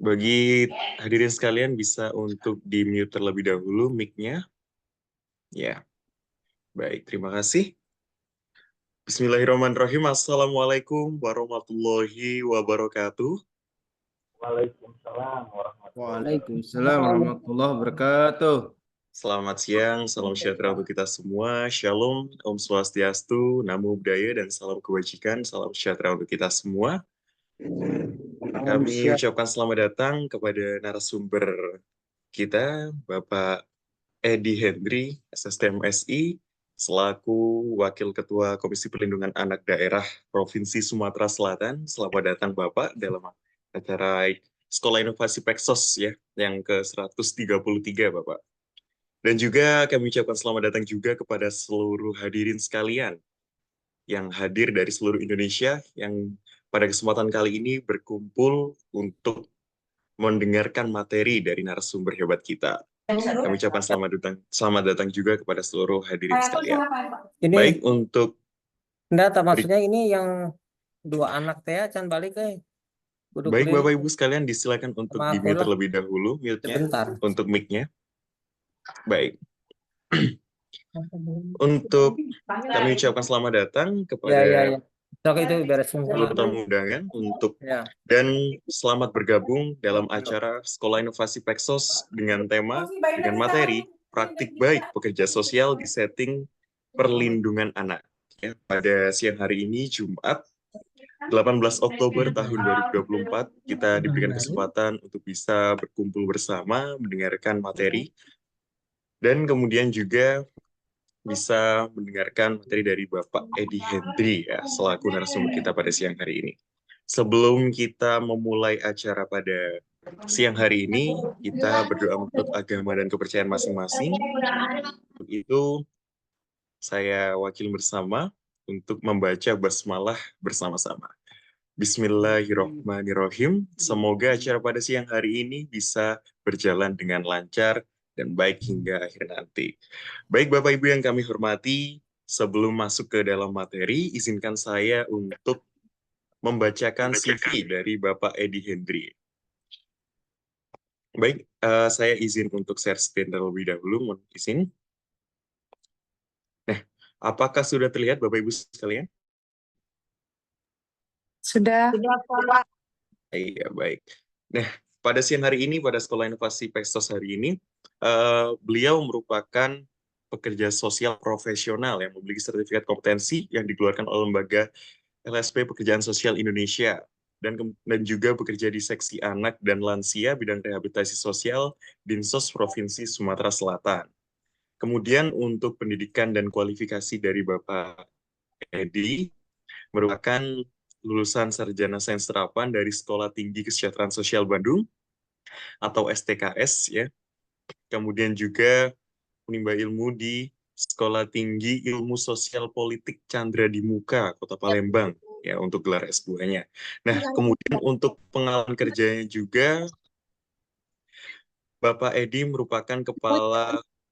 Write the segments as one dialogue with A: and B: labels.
A: Bagi hadirin sekalian bisa untuk di-mute terlebih dahulu mic-nya. Ya, baik. Terima kasih. Bismillahirrahmanirrahim. Assalamualaikum warahmatullahi wabarakatuh.
B: Waalaikumsalam
C: Waalaikumsalam warahmatullahi wabarakatuh.
A: Selamat siang, salam sejahtera untuk kita semua. Shalom, Om Swastiastu, Namo Buddhaya, dan salam kebajikan, salam sejahtera untuk kita semua. Kami ucapkan selamat datang kepada narasumber kita, Bapak Edi Hendri, SST MSI, selaku Wakil Ketua Komisi Perlindungan Anak Daerah Provinsi Sumatera Selatan. Selamat datang Bapak dalam acara Sekolah Inovasi Peksos ya, yang ke-133 Bapak. Dan juga kami ucapkan selamat datang juga kepada seluruh hadirin sekalian yang hadir dari seluruh Indonesia yang pada kesempatan kali ini berkumpul untuk mendengarkan materi dari narasumber hebat kita. Kami ucapkan selamat datang juga kepada seluruh hadirin sekalian.
C: Ini
A: Baik untuk
C: enggak, maksudnya ini yang dua anak teh can balik
A: baik Bapak Ibu sekalian disilakan untuk di-mute terlebih dahulu mute-nya untuk mic-nya. Baik. Untuk kami ucapkan selamat datang kepada seluruh tamu undangan dan selamat bergabung dalam acara Sekolah Inovasi Peksos dengan materi praktik baik pekerja sosial di setting perlindungan anak. Ya, pada siang hari ini Jumat 18 Oktober tahun 2024 kita diberikan kesempatan untuk bisa berkumpul bersama mendengarkan materi dan kemudian juga bisa mendengarkan materi dari Bapak Edi Hendri ya, selaku narasumber kita pada siang hari ini. Sebelum kita memulai acara pada siang hari ini, kita berdoa menurut agama dan kepercayaan masing-masing. Untuk itu, saya wakil bersama untuk membaca basmalah bersama-sama. Bismillahirrahmanirrahim. Semoga acara pada siang hari ini bisa berjalan dengan lancar dan baik hingga akhir nanti. Baik Bapak Ibu yang kami hormati, sebelum masuk ke dalam materi, izinkan saya untuk membacakan CV dari Bapak Edi Hendri. Baik, saya izin untuk share screen terlebih dahulu, mohon izin. Nah, apakah sudah terlihat Bapak Ibu sekalian?
D: Sudah.
A: Iya, baik. Nah, pada siang hari ini, pada Sekolah Inovasi Peksos hari ini, beliau merupakan pekerja sosial profesional yang memiliki sertifikat kompetensi yang dikeluarkan oleh lembaga LSP Pekerjaan Sosial Indonesia dan juga bekerja di seksi anak dan lansia bidang rehabilitasi sosial Dinsos Provinsi Sumatera Selatan. Kemudian untuk pendidikan dan kualifikasi dari Bapak Edi merupakan lulusan Sarjana Sains Terapan dari Sekolah Tinggi Kesejahteraan Sosial Bandung atau STKS ya. Kemudian juga menimba ilmu di Sekolah Tinggi Ilmu Sosial Politik Chandra di Muka, Kota Palembang ya untuk gelar S2-nya. Nah, kemudian untuk pengalaman kerjanya juga Bapak Edi merupakan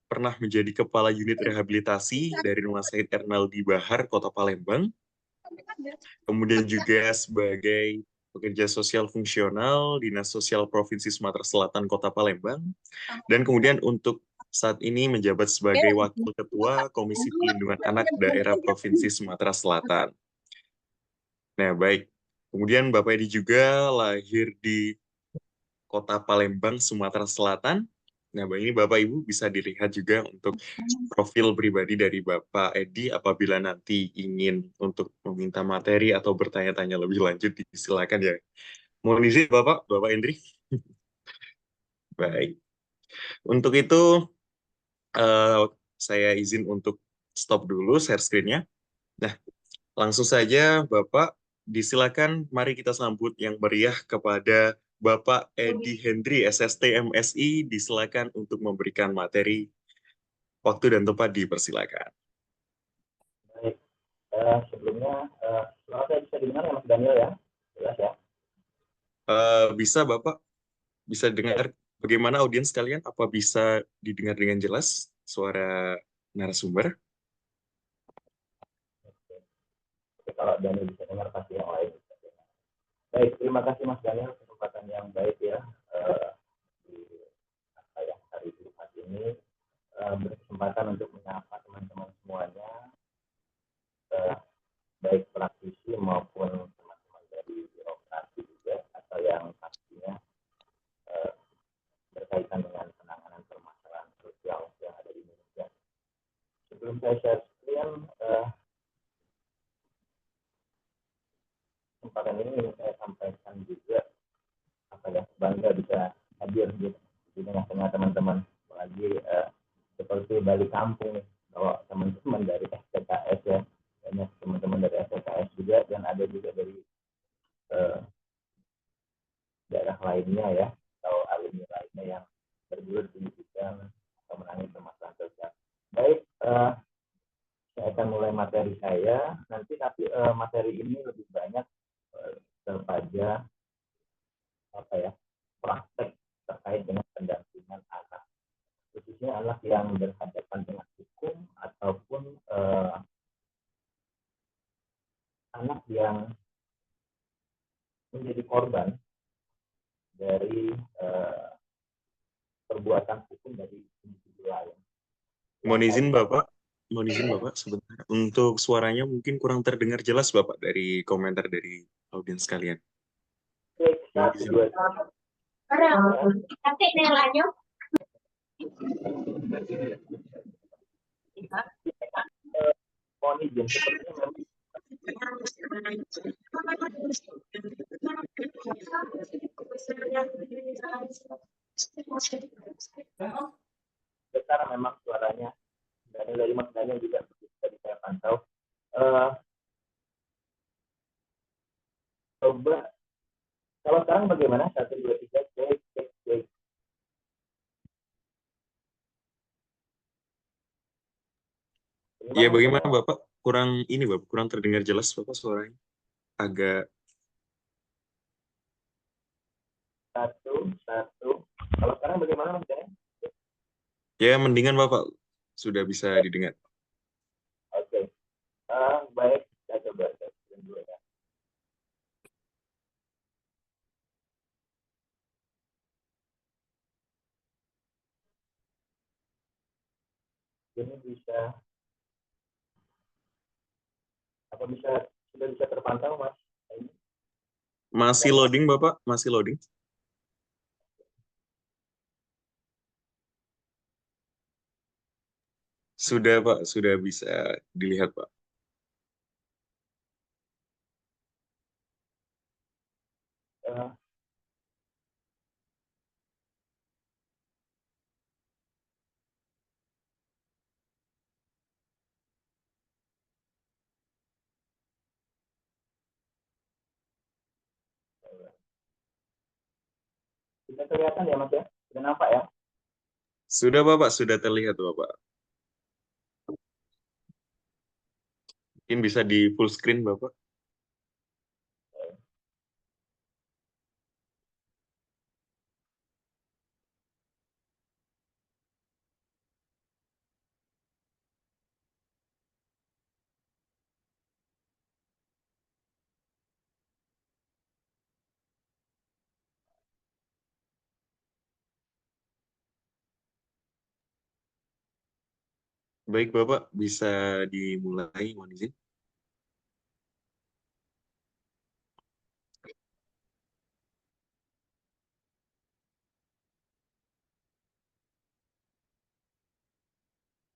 A: pernah menjadi kepala unit rehabilitasi dari Rumah Sakit Ernaldi Bahar, Kota Palembang. Kemudian juga sebagai pekerja sosial fungsional Dinas Sosial Provinsi Sumatera Selatan Kota Palembang, dan kemudian untuk saat ini menjabat sebagai Wakil Ketua Komisi Perlindungan Anak Daerah Provinsi Sumatera Selatan. Nah, baik. Kemudian Bapak Edi juga lahir di Kota Palembang, Sumatera Selatan. Nah, ini Bapak Ibu bisa dilihat juga untuk profil pribadi dari Bapak Edi apabila nanti ingin untuk meminta materi atau bertanya-tanya lebih lanjut, silakan ya. Mohon izin Bapak Hendri. Baik. Untuk itu, saya izin untuk stop dulu share screen-nya. Nah, langsung saja Bapak, disilakan mari kita sambut yang meriah kepada Bapak Edi Hendri, SST MSI, disilakan untuk memberikan materi. Waktu dan tempat dipersilakan.
B: Baik, sebelumnya, saya bisa didengar ya Mas Daniel ya? Jelas ya?
A: Bisa Bapak, bisa dengar bagaimana audiens kalian? Apa bisa didengar dengan jelas suara narasumber?
B: Oke, kalau Daniel bisa dengar pasti yang lain bisa dengar. Baik, terima kasih Mas Daniel, kesempatan yang baik ya di hari Jumat ini berkesempatan untuk menyapa teman-teman semuanya, baik praktisi maupun teman-teman dari birokrasi juga, atau yang pastinya berkaitan dengan penanganan permasalahan sosial yang ada di Indonesia. Sebelum saya share screen, kesempatan ini ingin saya sampaikan juga bangga bisa hadir di tengah-tengah teman-teman, apalagi seperti balik kampung nih, kalau teman-teman dari STKS ya, banyak teman-teman dari STKS juga, dan ada juga dari daerah lainnya ya, atau alumni lainnya yang bergelut di bidang menangani permasalahan sosial. Baik, saya akan mulai materi saya nanti, tapi materi ini lebih banyak kepada praktek terkait dengan pendampingan anak, khususnya anak yang berhadapan dengan hukum ataupun anak yang menjadi korban dari perbuatan hukum dari individu lain.
A: Mohon izin Bapak sebentar. Untuk suaranya mungkin kurang terdengar jelas Bapak dari komentar dari audiens sekalian.
B: Mohon izin, sepertinya besar memang suaranya, dan dari Mas Daniel juga bisa saya pantau. Coba kalau sekarang bagaimana? 1, 2, 3, cek.
A: Iya, bagaimana Bapak? Kurang terdengar jelas Bapak suaranya. Agak
B: 1. Kalau sekarang bagaimana Mas Daniel?
A: ya mendingan Bapak sudah bisa didengar.
B: Oke. Baik, saya coba dulu ya. Ini sudah bisa terpantau Mas?
A: Masih loading Bapak? Masih loading? Sudah Pak, sudah bisa dilihat Pak.
B: Bisa kelihatan ya Mas ya? Sudah nampak ya?
A: Sudah Bapak, sudah terlihat Bapak. Mungkin bisa di full screen Bapak. Baik Bapak, bisa dimulai, mohon izin.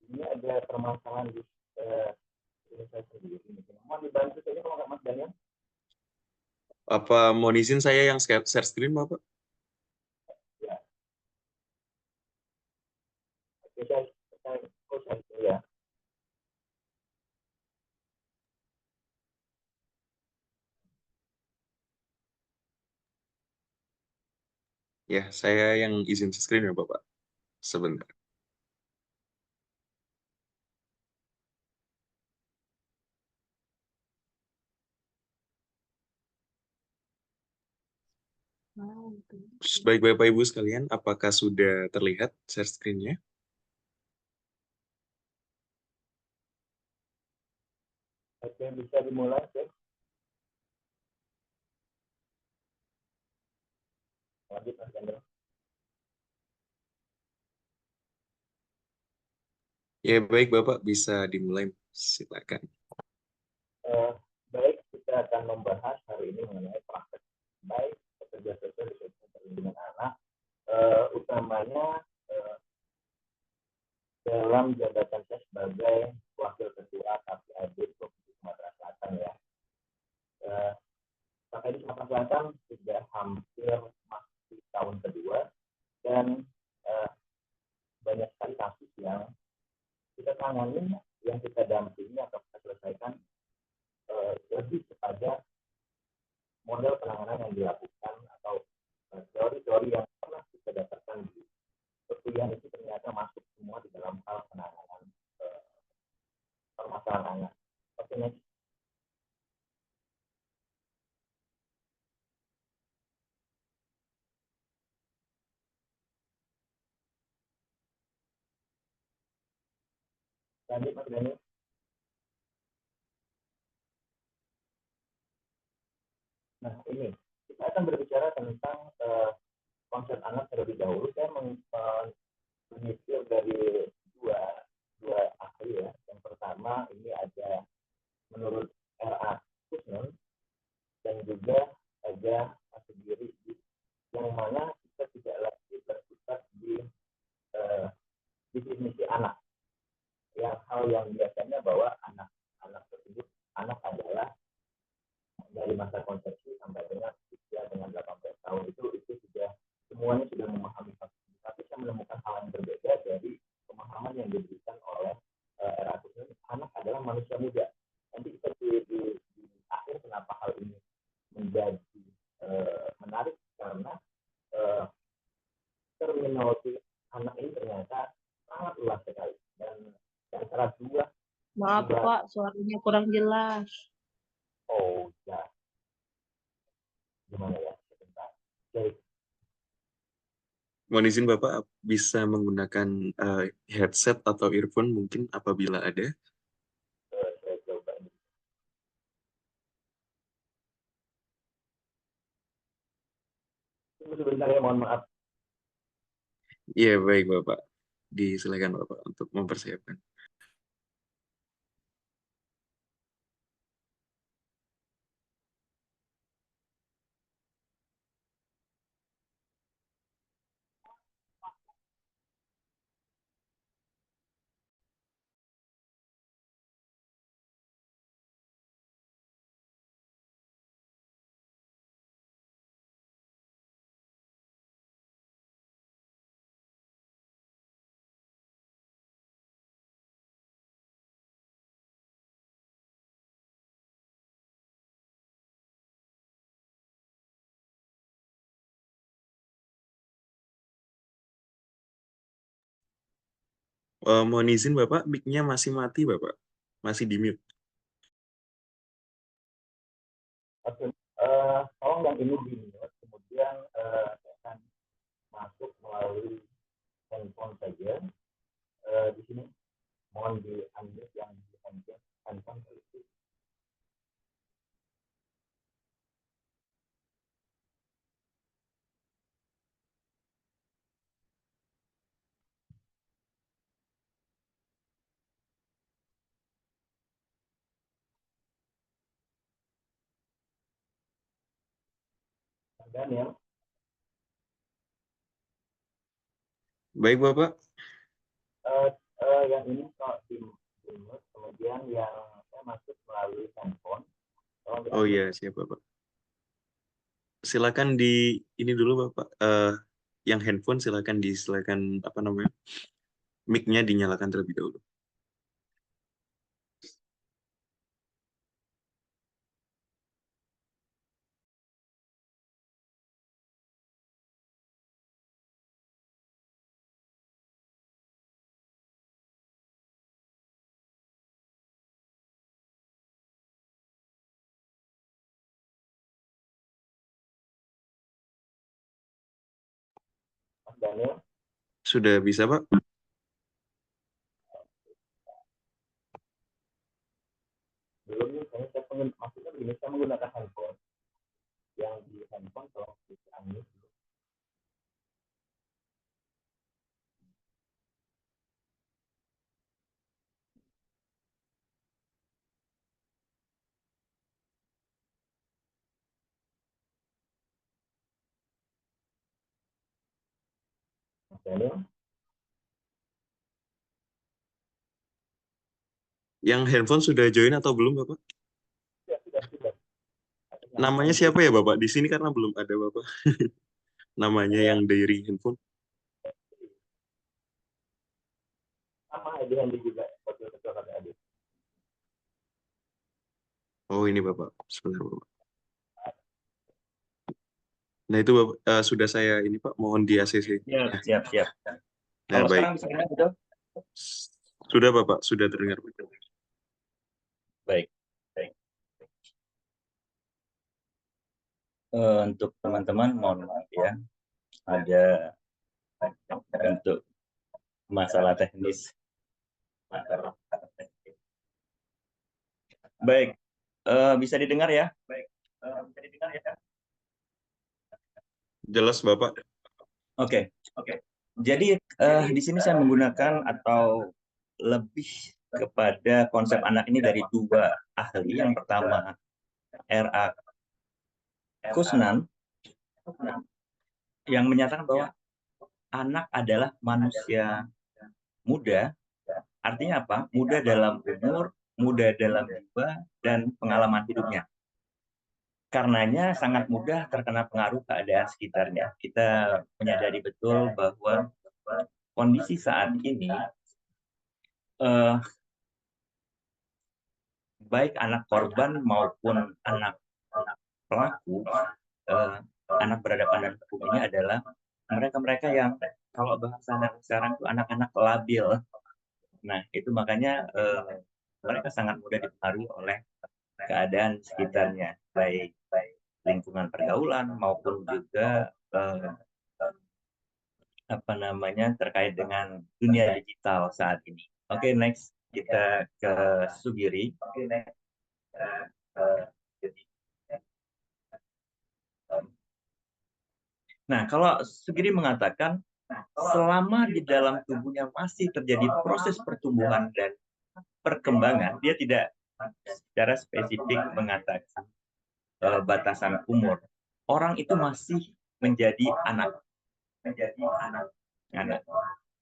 B: Ini ada permasalahan di saya sendiri. Mohon dibantu saja kalau nggak Mas Daniel.
A: Apa mohon izin saya yang share screen Bapak?
B: Ya. Oke, saya ya.
A: Ya, saya yang izin screen ya Bapak. Sebentar. Baik Bapak Ibu sekalian, apakah sudah terlihat share screen-nya?
B: Oke, bisa dimulai, ya. lanjut Mas Daniel.
A: Ya, baik Bapak, bisa dimulai. Silakan.
B: Baik, kita akan membahas hari ini mengenai praktek baik pekerja sosial di sektor perlindungan anak, utamanya dalam jabatan saya sebagai wakil ketua KPAD Provinsi Sumatera Selatan ya. KPAD Sumatera Selatan sudah hampir masuk tahun kedua dan banyak sekali kasus yang kita tangani, yang kita dampingi atau kita selesaikan lebih kepada model penanganan yang dilakukan atau teori-teori yang pernah kita dapatkan di perkuliahan itu ternyata masuk semua di dalam hal penanganan permasalahan anak. Oke, next. Lanjut Mas Dani. Nah, ini kita akan berbicara tentang konsep anak terlebih dahulu. Saya menyisir dari dua ahli ya. Yang pertama ini ada menurut R.A. Kusnon dan juga ada sendiri yang mana kita tidak lagi bersifat di definisi anak. Yang hal yang biasanya bahwa anak tersebut anak adalah dari masa konsepsi sampai dengan usia dengan 18 tahun itu sudah semuanya sudah memahami hal tersebut. Tapi saya menemukan hal yang berbeda dari pemahaman yang diberikan oleh Erasmus. Anak adalah manusia muda. Nanti kita di akhir kenapa hal ini menjadi menarik karena terminologi anak ini ternyata sangat luas sekali dan antara dua.
D: Maaf Pak, suaranya kurang jelas.
B: Oh ya, gimana ya? Sebentar. Jadi,
A: Mohon izin Bapak bisa menggunakan headset atau earphone mungkin apabila ada.
B: saya coba ini. Tunggu sebentar ya, mohon maaf.
A: Iya, baik Bapak. Disilakan Bapak untuk mempersiapkan. Mohon izin Bapak, mic-nya masih mati Bapak. Masih di mute.
B: Oke, tolong yang ini di mute, kemudian saya akan masuk melalui handphone saja. Di sini mohon di unmute yang di handphone itu. Daniel.
A: Baik Bapak.
B: Yang ini kok di mute, kemudian yang saya masuk melalui handphone.
A: Oh iya, siap Bapak. Silakan di ini dulu Bapak. Yang handphone silakan apa namanya? Mic-nya dinyalakan terlebih dahulu.
B: Mas Daniel.
A: Sudah bisa Pak?
B: Belum nih, maksudnya begini, saya menggunakan handphone. Yang di handphone kalau bisa unmute. Daniel.
A: Yang handphone sudah join atau belum, Bapak?
B: Sudah.
A: Namanya siapa ya, Bapak? Di sini karena belum ada, Bapak. Namanya yang dari handphone.
B: Sama Edi Handi juga. Betul-betul kata Edi.
A: Oh, ini Bapak. Sebentar, Bapak. Nah, itu Bapak, sudah saya ini Pak, mohon di ACC.
E: Siap.
A: Nah,
E: Kalau
A: baik.
E: sekarang bisa dengar betul?
A: Sudah Bapak, sudah terdengar.
E: Baik. Untuk teman-teman mohon maaf ya, ada untuk masalah teknis. Baik, bisa didengar ya?
A: Jelas Bapak.
E: Oke. Jadi di sini saya menggunakan atau lebih kepada konsep anak ini dari dua ahli. Yang pertama R.A. Kusnan yang menyatakan bahwa anak adalah manusia muda. Artinya apa? Muda dalam umur, muda dalam jiwa, dan pengalaman hidupnya. Karenanya sangat mudah terkena pengaruh keadaan sekitarnya. Kita menyadari betul bahwa kondisi saat ini, baik anak korban maupun anak pelaku, anak berhadapan dengan hukum ini adalah mereka-mereka yang kalau bahasa anak sekarang itu anak-anak labil. Nah, itu makanya mereka sangat mudah dipengaruhi oleh keadaan sekitarnya, baik lingkungan pergaulan maupun juga terkait dengan dunia digital saat ini. Oke, next kita ke Sugiri. Nah, kalau Sugiri mengatakan selama di dalam tubuhnya masih terjadi proses pertumbuhan dan perkembangan, dia tidak secara spesifik mengatakan batasan umur. Orang itu masih menjadi anak.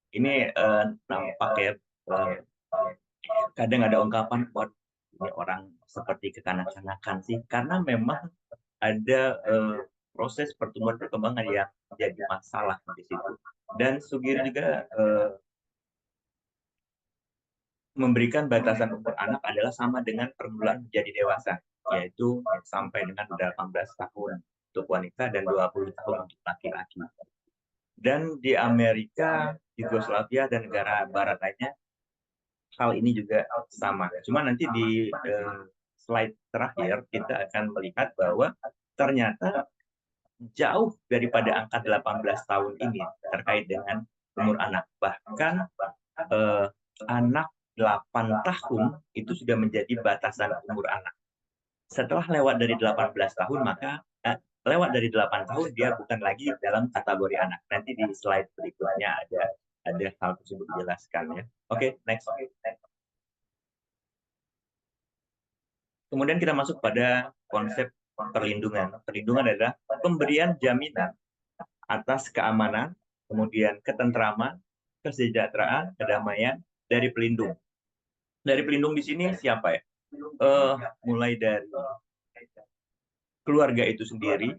E: Ini nampak ya, kadang ada ungkapan ini orang seperti kekanak-kanakan sih, karena memang ada proses pertumbuhan perkembangan yang menjadi masalah di situ. Dan Sugiri juga memberikan batasan umur anak adalah sama dengan permulaan menjadi dewasa, yaitu sampai dengan 18 tahun untuk wanita dan 20 tahun untuk laki-laki. Dan di Amerika, Yugoslavia, dan negara barat lainnya, hal ini juga sama. Cuma nanti di slide terakhir, kita akan melihat bahwa ternyata jauh daripada angka 18 tahun ini terkait dengan umur anak. Bahkan anak 8 tahun itu sudah menjadi batasan umur anak. Setelah lewat dari 18 tahun, maka lewat dari 8 tahun dia bukan lagi dalam kategori anak. Nanti di slide berikutnya ada hal tersebut dijelaskan ya. Oke, next. Kemudian kita masuk pada konsep perlindungan. Perlindungan adalah pemberian jaminan atas keamanan, kemudian ketentraman, kesejahteraan, kedamaian dari pelindung. Dari pelindung di sini siapa ya? Mulai dari keluarga itu sendiri,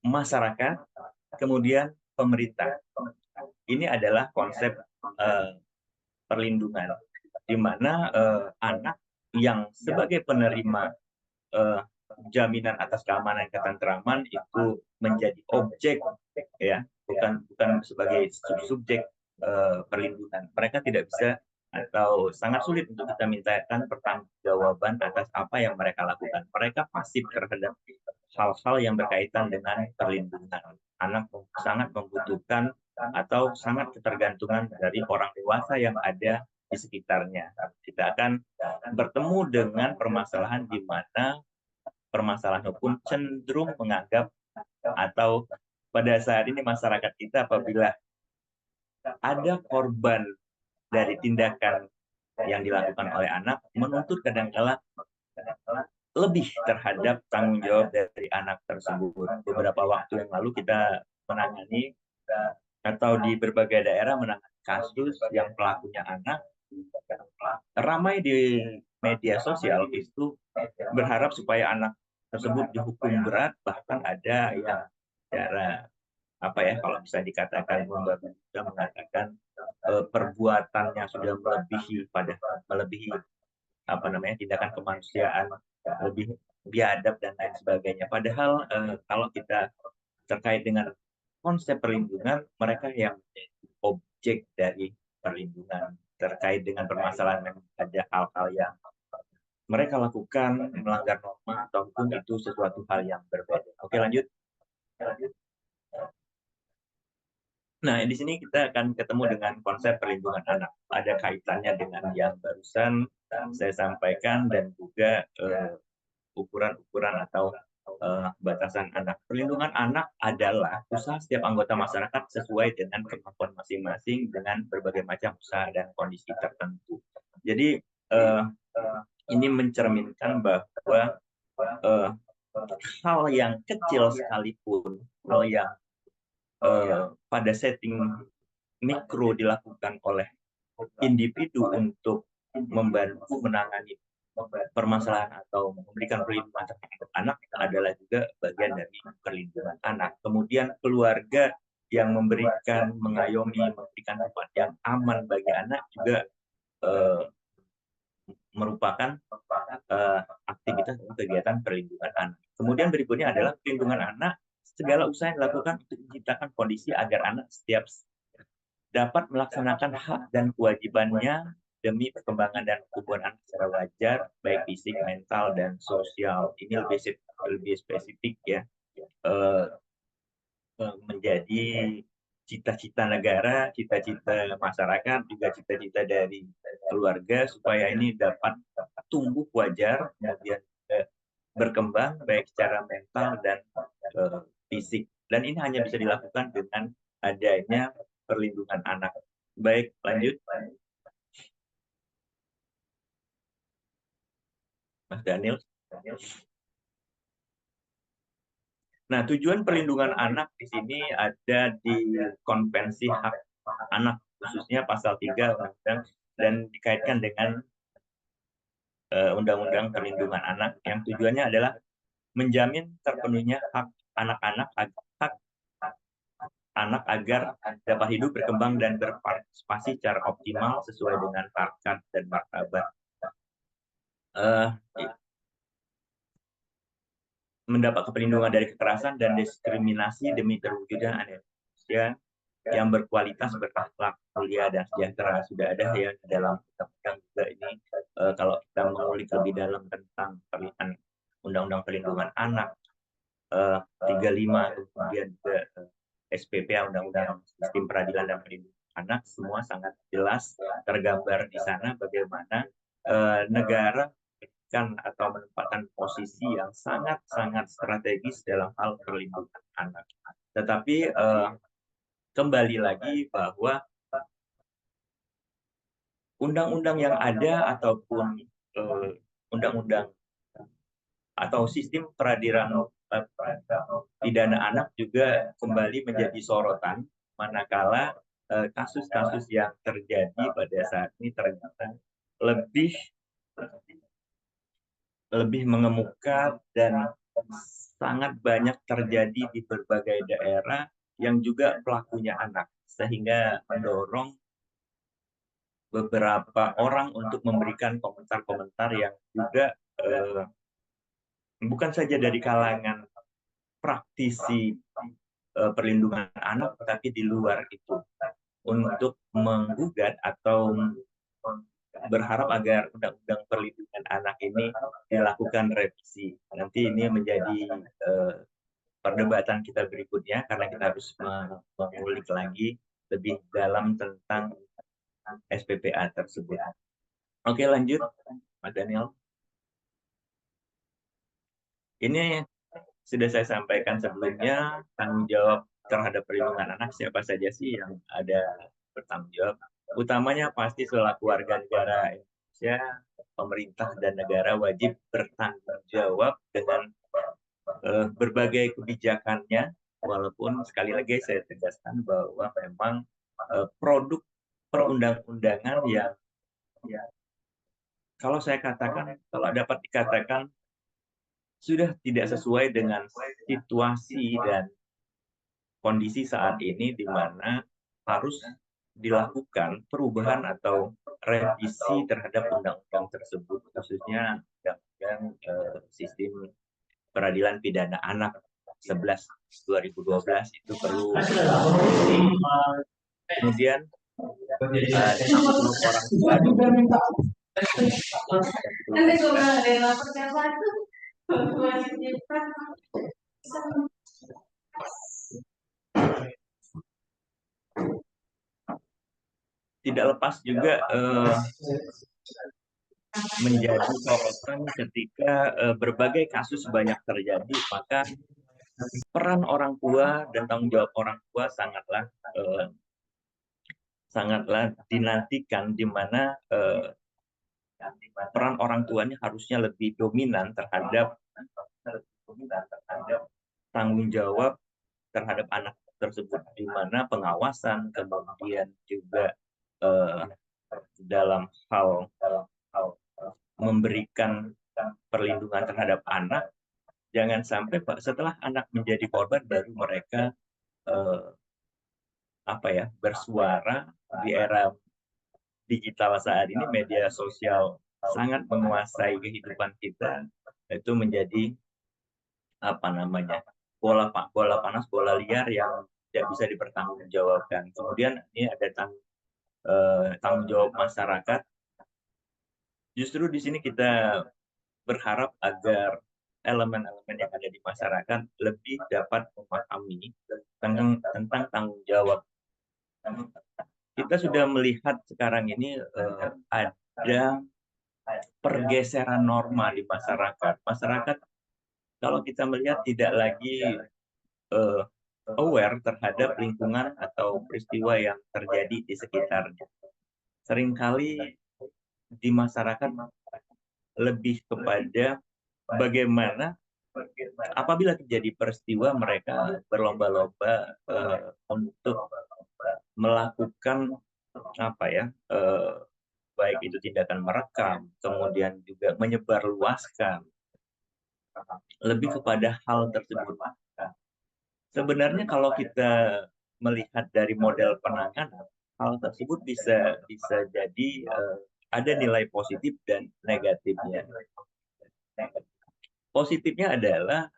E: masyarakat, kemudian pemerintah. Ini adalah konsep perlindungan, di mana anak yang sebagai penerima jaminan atas keamanan dan ketentraman itu menjadi objek, ya, bukan sebagai subjek perlindungan. Mereka tidak bisa atau sangat sulit untuk kita mintakan pertanggungjawaban atas apa yang mereka lakukan. Mereka pasif terhadap hal-hal yang berkaitan dengan perlindungan. Anak sangat membutuhkan atau sangat ketergantungan dari orang dewasa yang ada di sekitarnya. Kita akan bertemu dengan permasalahan di mana permasalahan hukum cenderung menganggap atau pada saat ini masyarakat kita apabila ada korban dari tindakan yang dilakukan oleh anak menuntut kadang-kala lebih terhadap tanggung jawab dari anak tersebut. Beberapa waktu yang lalu kita menangani atau di berbagai daerah menangani kasus yang pelakunya anak. Ramai di media sosial itu berharap supaya anak tersebut dihukum berat, bahkan ada yang secara apa ya, kalau bisa dikatakan sudah mengatakan perbuatannya sudah melebihi apa namanya, tindakan kemanusiaan, lebih biadab dan lain sebagainya. Padahal kalau kita terkait dengan konsep perlindungan, mereka yang menjadi objek dari perlindungan terkait dengan permasalahan yang ada hal-hal yang mereka lakukan melanggar norma atau hukum, itu sesuatu hal yang berbeda. Oke, lanjut. Nah, di sini kita akan ketemu dengan konsep perlindungan anak. Ada kaitannya dengan yang barusan saya sampaikan dan juga ukuran-ukuran atau batasan anak. Perlindungan anak adalah usaha setiap anggota masyarakat sesuai dengan kemampuan masing-masing dengan berbagai macam usaha dan kondisi tertentu. Jadi ini mencerminkan bahwa hal yang kecil sekalipun, hal yang pada setting mikro dilakukan oleh individu untuk membantu menangani permasalahan atau memberikan perlindungan terhadap anak adalah juga bagian dari perlindungan anak. Kemudian keluarga yang memberikan, mengayomi, memberikan tempat yang aman bagi anak juga merupakan aktivitas atau kegiatan perlindungan anak. Kemudian berikutnya adalah perlindungan anak. Segala usaha yang dilakukan untuk menciptakan kondisi agar anak setiap dapat melaksanakan hak dan kewajibannya demi perkembangan dan pertumbuhan anak secara wajar, baik fisik, mental, dan sosial. Ini lebih spesifik ya, menjadi cita-cita negara, cita-cita masyarakat, juga cita-cita dari keluarga, supaya ini dapat tumbuh wajar, kemudian berkembang baik secara mental dan fisik. Dan ini hanya bisa dilakukan dengan adanya perlindungan anak. Baik, lanjut. Mas Daniel. Nah, tujuan perlindungan anak di sini ada di Konvensi Hak Anak, khususnya pasal 3 Undang-Undang, dan dikaitkan dengan Undang-Undang Perlindungan Anak, yang tujuannya adalah menjamin terpenuhnya hak anak-anak agar dapat hidup, berkembang, dan berpartisipasi secara optimal sesuai dengan harkat dan martabat. Mendapat perlindungan dari kekerasan dan diskriminasi demi terwujudnya Indonesia yang berkualitas, berakhlak, mulia, dan sejahtera. Sudah ada ya dalam undang-undang juga ini. Kalau kita mengulik lebih dalam tentang Undang-Undang Perlindungan Anak 35, kemudian juga SPP, Undang-Undang Sistem Peradilan dan Perlindungan Anak, semua sangat jelas tergambar di sana bagaimana negara atau menempatkan posisi yang sangat-sangat strategis dalam hal perlindungan anak. Tetapi kembali lagi bahwa undang-undang yang ada ataupun undang-undang atau sistem peradilan pidana anak juga kembali menjadi sorotan, manakala kasus-kasus yang terjadi pada saat ini ternyata lebih mengemuka dan sangat banyak terjadi di berbagai daerah yang juga pelakunya anak, sehingga mendorong beberapa orang untuk memberikan komentar-komentar yang juga bukan saja dari kalangan praktisi perlindungan anak, tetapi di luar itu, untuk menggugat atau berharap agar undang-undang perlindungan anak ini dilakukan revisi. Nanti ini menjadi perdebatan kita berikutnya, karena kita harus mengulik lagi lebih dalam tentang SPPA tersebut. Oke, lanjut, Mas Daniel. Ini sudah saya sampaikan sebelumnya, tanggung jawab terhadap perlindungan anak siapa saja sih yang ada bertanggung jawab. Utamanya pasti selaku warga negara Indonesia, pemerintah dan negara wajib bertanggung jawab dengan berbagai kebijakannya, walaupun sekali lagi saya tegaskan bahwa memang produk perundang-undangan yang kalau saya katakan, kalau dapat dikatakan sudah tidak sesuai dengan situasi dan kondisi saat ini, di mana harus dilakukan perubahan atau revisi terhadap undang-undang tersebut, khususnya undang-undang sistem peradilan pidana anak 11 2012 itu perlu. Kemudian orang tua tidak lepas juga menjadi sorotan ketika berbagai kasus banyak terjadi, maka peran orang tua dan tanggung jawab orang tua sangatlah dinantikan, di mana peran orang tuanya harusnya lebih dominan terhadap tanggung jawab terhadap anak tersebut, di mana pengawasan, kemudian juga dalam hal memberikan perlindungan terhadap anak, jangan sampai setelah anak menjadi korban baru mereka bersuara. Di era digital saat ini, media sosial sangat menguasai kehidupan kita, itu menjadi bola panas, bola liar yang tidak bisa dipertanggungjawabkan. Kemudian ini ada tanggung jawab masyarakat. Justru di sini kita berharap agar elemen-elemen yang ada di masyarakat lebih dapat memahami tentang tanggung jawab. Kita sudah melihat sekarang ini ada pergeseran norma di masyarakat. Masyarakat, kalau kita melihat, tidak lagi aware terhadap lingkungan atau peristiwa yang terjadi di sekitarnya. Seringkali di masyarakat lebih kepada bagaimana apabila terjadi peristiwa mereka berlomba-lomba untuk melakukan baik itu tindakan merekam, kemudian juga menyebarluaskan, lebih kepada hal tersebut. Sebenarnya kalau kita melihat dari model penanganan, hal tersebut bisa jadi ada nilai positif dan negatifnya. Positifnya adalah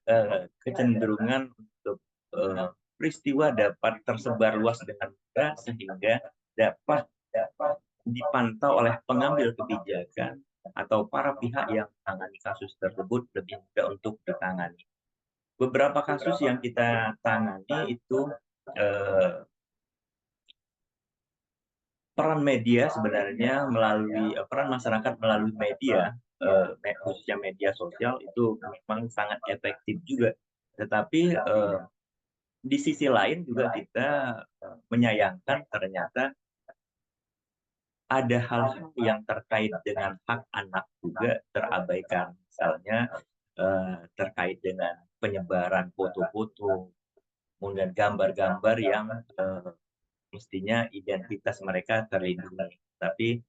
E: kecenderungan untuk peristiwa dapat tersebar luas dengan mudah, sehingga dapat dipantau oleh pengambil kebijakan atau para pihak yang menangani kasus tersebut lebih mudah untuk ditangani. Beberapa kasus yang kita tangani itu peran media sebenarnya peran masyarakat melalui media, khususnya media sosial, itu memang sangat efektif juga. Tetapi di sisi lain juga kita menyayangkan ternyata ada hal-hal yang terkait dengan hak anak juga terabaikan. Misalnya terkait dengan penyebaran foto-foto, kemudian gambar-gambar yang mestinya identitas mereka terlindungi. Tapi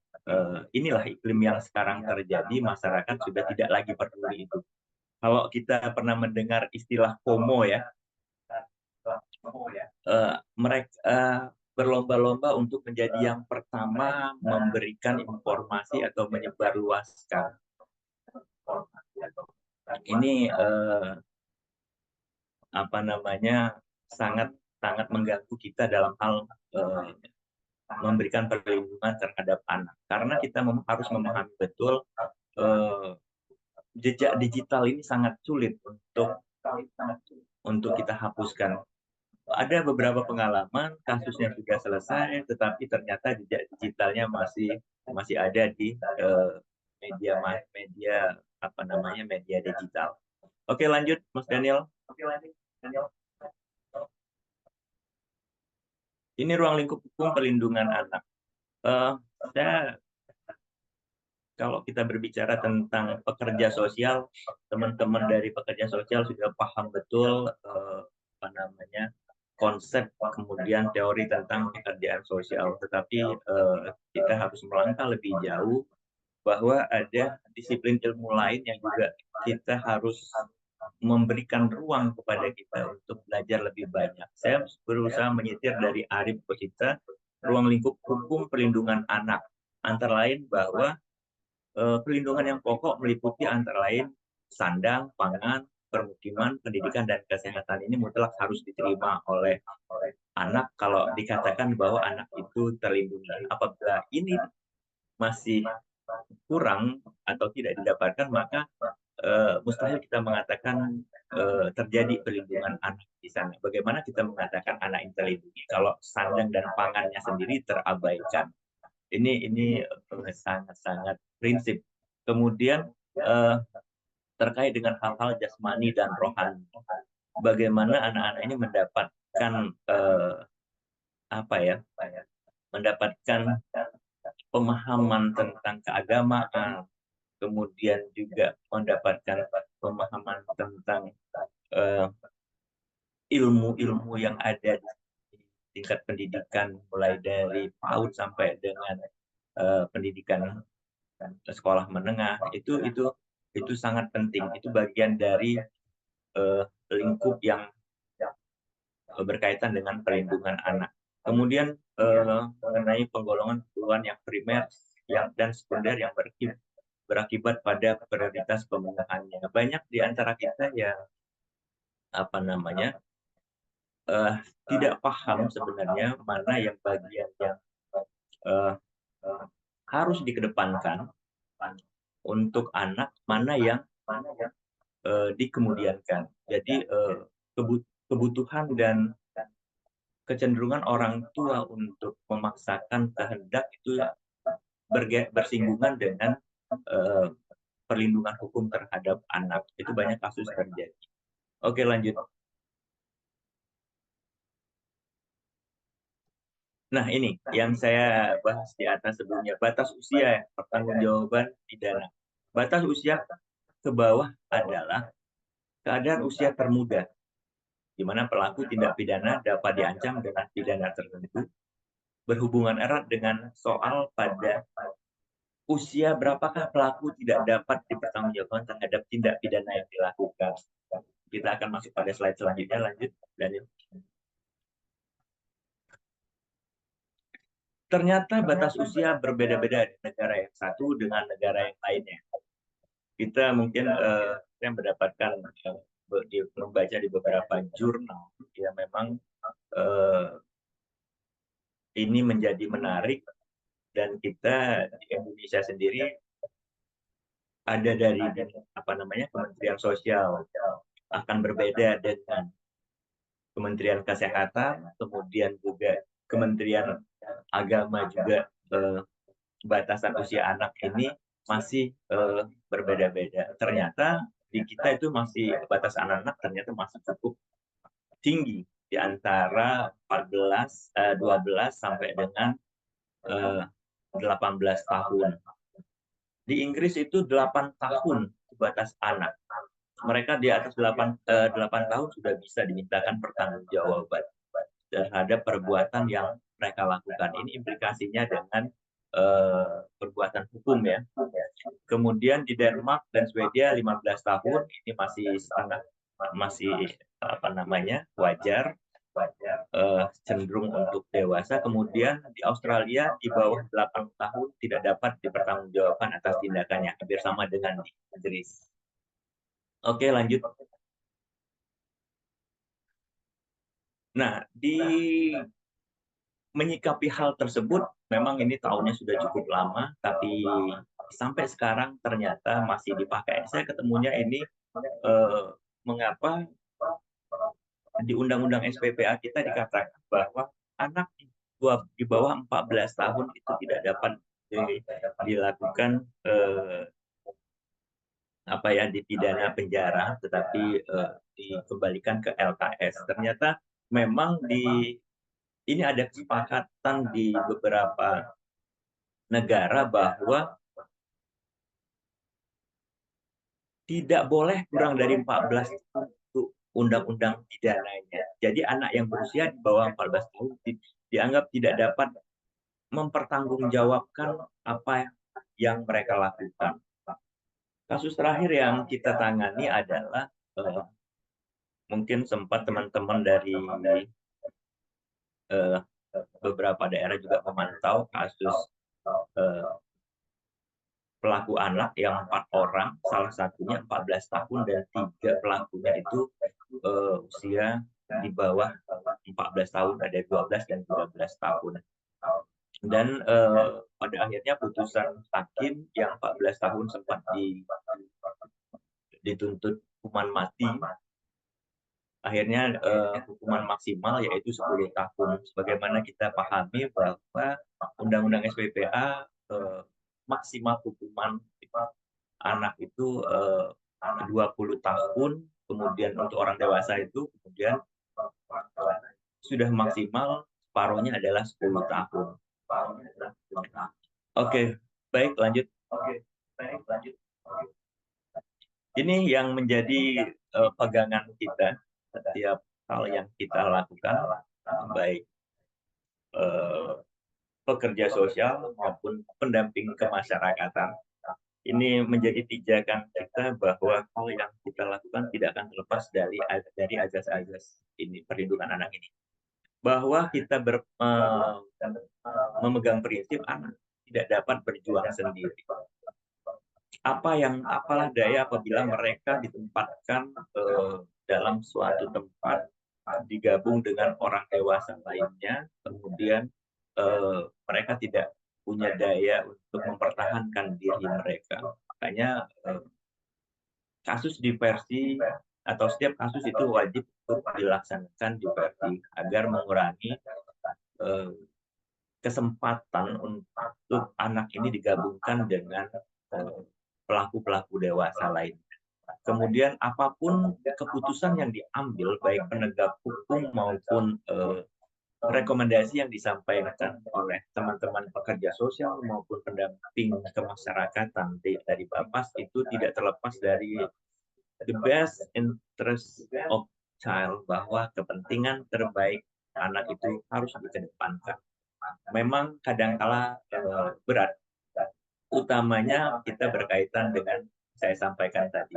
E: inilah iklim yang sekarang terjadi, masyarakat sudah tidak lagi peduli itu. Kalau kita pernah mendengar istilah FOMO ya, mereka berlomba-lomba untuk menjadi yang pertama memberikan informasi atau menyebarluaskan. Ini sangat mengganggu kita dalam hal memberikan perlindungan terhadap anak, karena kita harus memahami betul jejak digital ini sangat sulit untuk kita hapuskan. Ada beberapa pengalaman kasusnya sudah selesai, tetapi ternyata jejak digitalnya masih ada di media digital. Oke, lanjut Mas Daniel. Ini ruang lingkup hukum perlindungan anak. Kalau kita berbicara tentang pekerja sosial, teman-teman dari pekerja sosial sudah paham betul konsep kemudian teori tentang pekerjaan sosial, tetapi kita harus melangkah lebih jauh bahwa ada disiplin ilmu lain yang juga kita harus memberikan ruang kepada kita untuk belajar lebih banyak. Saya berusaha menyitir dari Arif ke kita, ruang lingkup hukum perlindungan anak. Antara lain bahwa perlindungan yang pokok meliputi antara lain sandang, pangan, permukiman, pendidikan, dan kesehatan ini mutlak harus diterima oleh anak kalau dikatakan bahwa anak itu terlindungi. Apabila ini masih kurang atau tidak didapatkan, maka mustahil kita mengatakan terjadi perlindungan anak di sana. Bagaimana kita mengatakan anak yang terlindungi kalau sandang dan pangannya sendiri terabaikan? Ini sangat-sangat prinsip. Kemudian terkait dengan hal-hal jasmani dan rohani, bagaimana anak-anak ini mendapatkan mendapatkan pemahaman tentang keagamaan, kemudian juga mendapatkan pemahaman tentang ilmu-ilmu yang ada di tingkat pendidikan, mulai dari PAUD sampai dengan pendidikan sekolah menengah. Itu sangat penting. Itu bagian dari lingkup yang berkaitan dengan perlindungan anak. Kemudian mengenai penggolongan kebutuhan yang primer dan sekunder yang berakibat pada prioritas pemenuhannya. Banyak di antara kita yang tidak paham sebenarnya mana yang bagian yang harus dikedepankan untuk anak, mana yang dikemudiankan. Jadi kebutuhan dan kecenderungan orang tua untuk memaksakan kehendak itu bersinggungan dengan perlindungan hukum terhadap anak. Itu banyak kasus terjadi. Oke, lanjut. Nah, ini yang saya bahas di atas sebelumnya, batas usia pertanggungjawaban pidana. Batas usia ke bawah adalah keadaan usia termuda, di mana pelaku tindak pidana dapat diancam dengan pidana tertentu, berhubungan erat dengan soal pada usia berapakah pelaku tidak dapat dipertanggungjawabkan terhadap tindak pidana yang dilakukan. Kita akan masuk pada slide selanjutnya. Lanjut, Daniel. Ternyata batas usia berbeda-beda di negara yang satu dengan negara yang lainnya. Kita mungkin saya mendapatkan membaca di beberapa jurnal, ya memang ini menjadi menarik, dan kita di Indonesia sendiri ada dari Kementerian Sosial akan berbeda dengan Kementerian Kesehatan, kemudian juga Kementerian Agama juga batasan usia anak ini masih berbeda-beda. Ternyata di kita itu masih batas anak-anak ternyata masih cukup tinggi, di antara 12 sampai dengan 18 tahun. Di Inggris itu 8 tahun batas anak. Mereka di atas 8 tahun sudah bisa dimintakan pertanggungjawaban terhadap perbuatan yang mereka lakukan. Ini implikasinya dengan perbuatan hukum, ya. Kemudian di Denmark dan Swedia 15 tahun ini masih wajar, cenderung untuk dewasa. Kemudian di Australia di bawah 8 tahun tidak dapat dipertanggungjawabkan atas tindakannya, hampir sama dengan di Inggris. Oke, lanjut. Nah, menyikapi hal tersebut, memang ini tahunnya sudah cukup lama, tapi sampai sekarang ternyata masih dipakai. Saya ketemunya ini mengapa di Undang-Undang SPPA kita dikatakan bahwa anak di bawah 14 tahun itu tidak dapat dilakukan dipidana penjara, tetapi dikembalikan ke LKS. Ternyata memang ini ada kesepakatan di beberapa negara bahwa tidak boleh kurang dari 14 untuk undang-undang pidananya. Jadi anak yang berusia di bawah 14 tahun dianggap tidak dapat mempertanggungjawabkan apa yang mereka lakukan. Kasus terakhir yang kita tangani adalah mungkin sempat teman-teman dari beberapa daerah juga memantau kasus pelaku anak yang 4 orang, salah satunya 14 tahun dan 3 pelakunya itu usia di bawah 14 tahun, ada 12 dan 13 tahun. Dan pada akhirnya putusan hakim yang 14 tahun sempat dituntut hukuman mati, akhirnya hukuman maksimal yaitu 10 tahun. Sebagaimana kita pahami bahwa Undang-Undang SPPA maksimal hukuman anak itu 20 tahun, kemudian untuk orang dewasa itu kemudian sudah maksimal separuhnya adalah 10 tahun. Oke, baik lanjut. Ini yang menjadi pegangan kita setiap hal yang kita lakukan, baik pekerja sosial maupun pendamping kemasyarakatan. Ini menjadi pijakan kita bahwa hal yang kita lakukan tidak akan terlepas dari azas-azas ini, perlindungan anak ini. Bahwa kita memegang prinsip anak tidak dapat berjuang sendiri. Apalah daya apabila mereka ditempatkan dalam suatu tempat digabung dengan orang dewasa lainnya, kemudian mereka tidak punya daya untuk mempertahankan diri mereka. Makanya kasus diversi atau setiap kasus itu wajib untuk dilaksanakan diversi agar mengurangi kesempatan untuk anak ini digabungkan dengan pelaku-pelaku dewasa lain. Kemudian apapun keputusan yang diambil, baik penegak hukum maupun rekomendasi yang disampaikan oleh teman-teman pekerja sosial maupun pendamping kemasyarakatan dari Bapas itu tidak terlepas dari the best interest of child, bahwa kepentingan terbaik anak itu harus dikedepankan. Memang kadangkala berat, utamanya kita berkaitan dengan saya sampaikan tadi,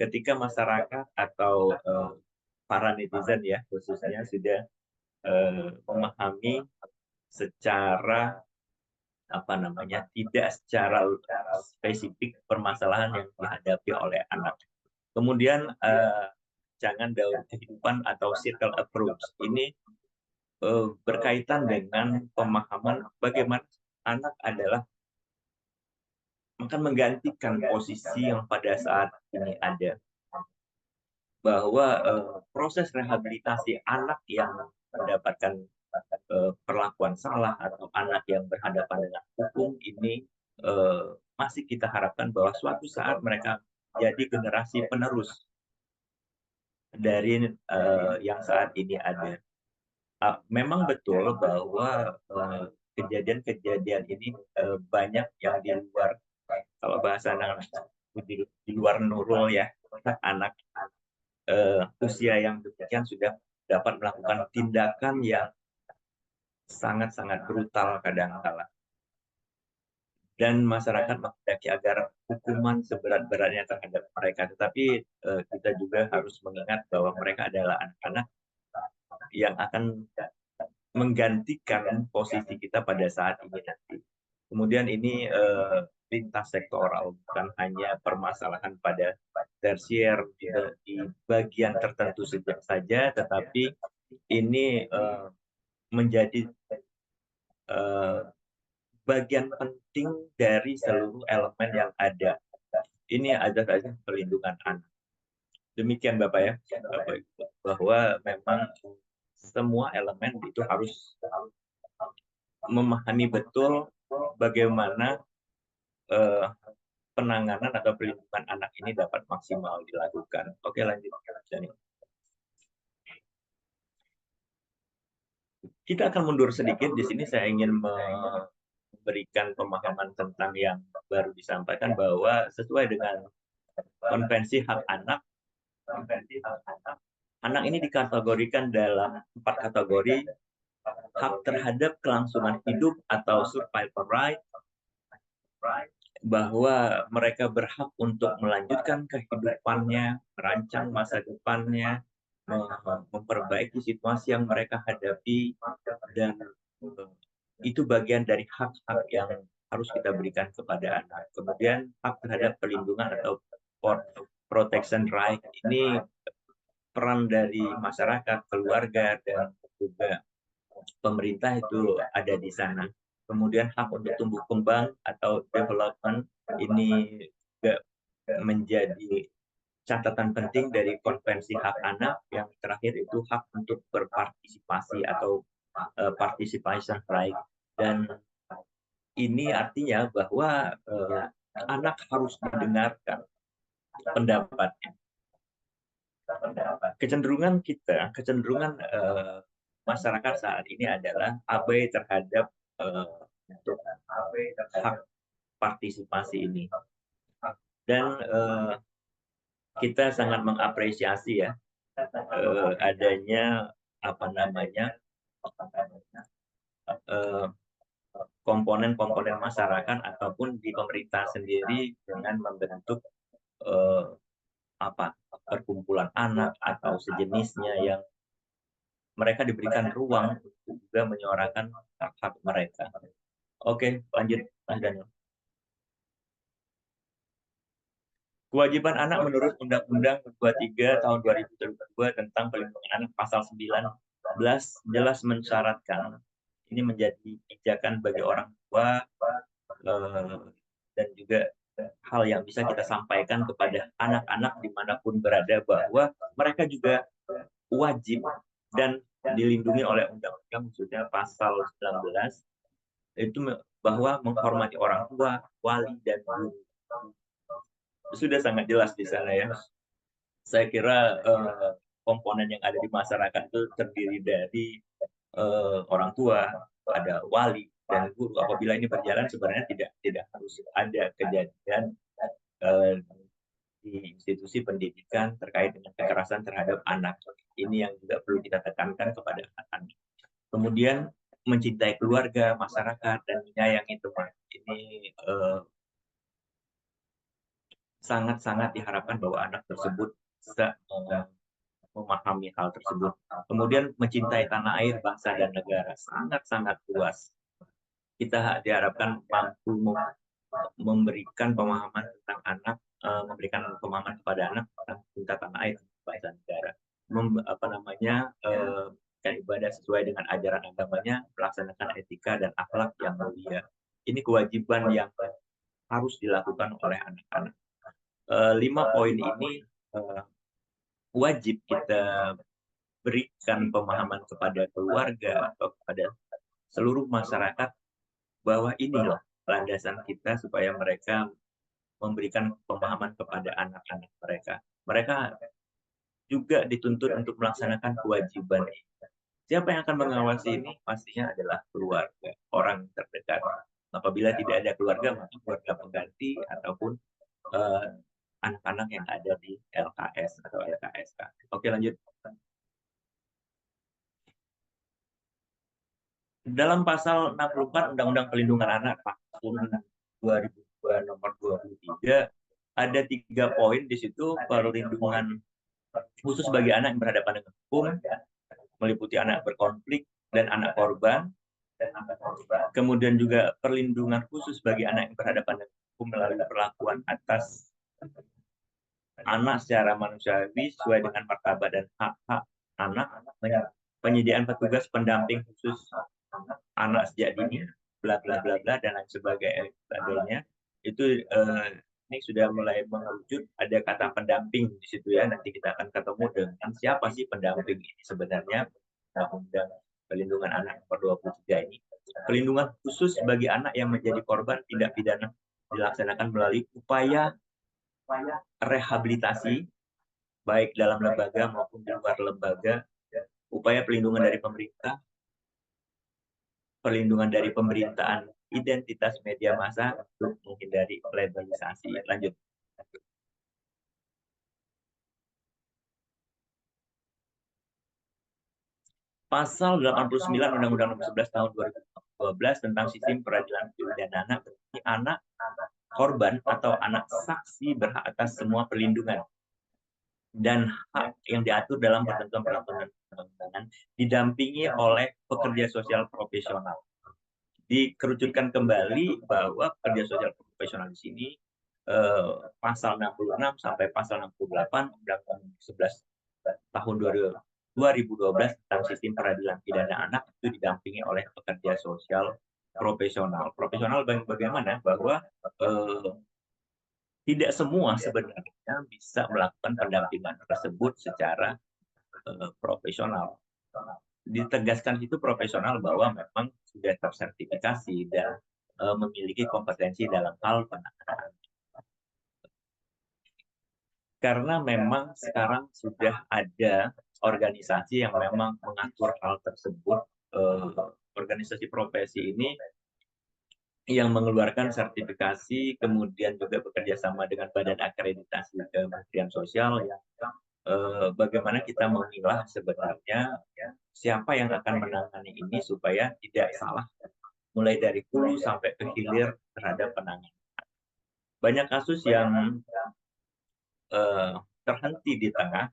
E: ketika masyarakat atau para netizen ya khususnya sudah memahami secara tidak secara spesifik permasalahan yang dihadapi oleh anak. Kemudian jangan daur kehidupan atau circle approach ini berkaitan dengan pemahaman bagaimana anak adalah akan menggantikan posisi yang pada saat ini ada, bahwa proses rehabilitasi anak yang mendapatkan perlakuan salah atau anak yang berhadapan dengan hukum ini masih kita harapkan bahwa suatu saat mereka jadi generasi penerus dari yang saat ini ada. Memang betul bahwa kejadian-kejadian ini banyak yang di luar, kalau bahasa anak di luar nurul ya, anak usia yang demikian sudah dapat melakukan tindakan yang sangat-sangat brutal kadang-kala. Dan masyarakat menghendaki agar hukuman seberat-beratnya terhadap mereka. Tetapi kita juga harus mengingat bahwa mereka adalah anak-anak yang akan menggantikan posisi kita pada saat ini nanti. Kemudian ini lintas sektoral, bukan hanya permasalahan pada tersier di bagian tertentu saja, tetapi ini menjadi bagian penting dari seluruh elemen yang ada. Ini ada perlindungan anak. Demikian Bapak ya, bahwa memang semua elemen itu harus memahami betul bagaimana penanganan atau perlindungan anak ini dapat maksimal dilakukan. Oke, lanjut. Kita akan mundur sedikit. Di sini saya ingin memberikan pemahaman tentang yang baru disampaikan, bahwa sesuai dengan Konvensi Hak Anak, Anak ini dikategorikan dalam 4 kategori: hak terhadap kelangsungan hidup atau survival right, bahwa mereka berhak untuk melanjutkan kehidupannya, merancang masa depannya, memperbaiki situasi yang mereka hadapi, dan itu bagian dari hak-hak yang harus kita berikan kepada anak. Kemudian hak terhadap perlindungan atau protection right, ini peran dari masyarakat, keluarga, dan juga pemerintah itu ada di sana. Kemudian hak untuk tumbuh kembang atau development, ini juga menjadi catatan penting dari konvensi hak anak. Yang terakhir itu hak untuk berpartisipasi atau participation right. Dan ini artinya bahwa anak harus didengarkan pendapatnya. Kecenderungan masyarakat saat ini adalah abai terhadap hak partisipasi ini. Dan kita sangat mengapresiasi ya adanya komponen-komponen masyarakat ataupun di pemerintah sendiri dengan membentuk perkumpulan anak atau sejenisnya yang mereka diberikan ruang untuk juga menyuarakan hak-hak mereka. Oke, lanjut, Mas Daniel. Kewajiban anak menurut Undang-Undang 23 tahun 2002 tentang Perlindungan Anak pasal 19 jelas mensyaratkan ini menjadi pijakan bagi orang tua dan juga hal yang bisa kita sampaikan kepada anak-anak dimanapun berada, bahwa mereka juga wajib dan dilindungi oleh undang-undang, khususnya pasal 19 itu bahwa menghormati orang tua, wali, dan guru. Sudah sangat jelas di sana ya. Saya kira komponen yang ada di masyarakat itu terdiri dari orang tua, ada wali, dan guru. Apabila ini berjalan, sebenarnya tidak harus ada kejadian di institusi pendidikan terkait dengan kekerasan terhadap anak. Ini yang juga perlu kita tekankan kepada anak-anak. Kemudian mencintai keluarga, masyarakat, dan menyayangi teman. Ini sangat-sangat diharapkan bahwa anak tersebut bisa memahami hal tersebut. Kemudian mencintai tanah air, bangsa, dan negara. Sangat-sangat luas. Kita diharapkan mampu memberikan pemahaman tentang anak, memberikan pemahaman kepada anak tentang cinta tanah air, bangsa, dan negara. Ibadah sesuai dengan ajaran agamanya, melaksanakan etika dan akhlak yang mulia. Ini kewajiban yang harus dilakukan oleh anak-anak. 5 poin ini wajib kita berikan pemahaman kepada keluarga atau kepada seluruh masyarakat bahwa ini loh landasan kita supaya mereka memberikan pemahaman kepada anak-anak mereka. Mereka juga dituntut untuk melaksanakan kewajiban ini. Siapa yang akan mengawasi ini? Pastinya adalah keluarga, orang terdekat. Apabila tidak ada keluarga, maka keluarga pengganti ataupun anak-anak yang ada di LKS atau LKSK. Oke, lanjut. Dalam pasal 64 Undang-Undang Perlindungan Anak tahun 2002 nomor 23 ada 3 poin di situ. Perlindungan khusus bagi anak yang berhadapan dengan hukum, meliputi anak berkonflik dan anak korban. Kemudian juga perlindungan khusus bagi anak yang berhadapan dengan hukum melalui perlakuan atas anak secara manusiawi sesuai dengan martabat dan hak-hak anak, penyediaan petugas pendamping khusus anak sejak dini, bla bla bla bla, dan lain sebagainya. Itu ini sudah mulai mengerucut, ada kata pendamping di situ ya. Nanti kita akan ketemu dengan siapa sih pendamping ini sebenarnya. Undang Perlindungan Anak nomor 23 ini. Perlindungan khusus bagi anak yang menjadi korban tindak pidana dilaksanakan melalui upaya rehabilitasi baik dalam lembaga maupun di luar lembaga, upaya pelindungan dari pemerintah, perlindungan dari pemberitaan identitas media massa untuk menghindari labelisasi. Lanjut. Pasal 89 Undang-Undang Nomor 11 Tahun 2012 tentang Sistem Peradilan Pidana Anak, berarti anak korban atau anak saksi berhak atas semua perlindungan dan hak yang diatur dalam ketentuan peraturan-perundangan didampingi oleh pekerja sosial profesional. Dikerucutkan kembali bahwa pekerja sosial profesional di sini pasal 66 sampai pasal 68 Undang-Undang 11 tahun 2012 tentang Sistem Peradilan Pidana Anak itu didampingi oleh pekerja sosial profesional. Profesional bagaimana? Bahwa tidak semua sebenarnya bisa melakukan pendampingan tersebut secara profesional. Ditegaskan itu profesional bahwa memang sudah tersertifikasi dan memiliki kompetensi dalam hal penanganan. Karena memang sekarang sudah ada organisasi yang memang mengatur hal tersebut, organisasi profesi ini yang mengeluarkan sertifikasi, kemudian juga bekerja sama dengan Badan Akreditasi Kementerian Sosial, yang bagaimana kita memilah sebenarnya siapa yang akan menangani ini supaya tidak salah, mulai dari hulu sampai ke hilir terhadap penanganan. Banyak kasus yang terhenti di tengah,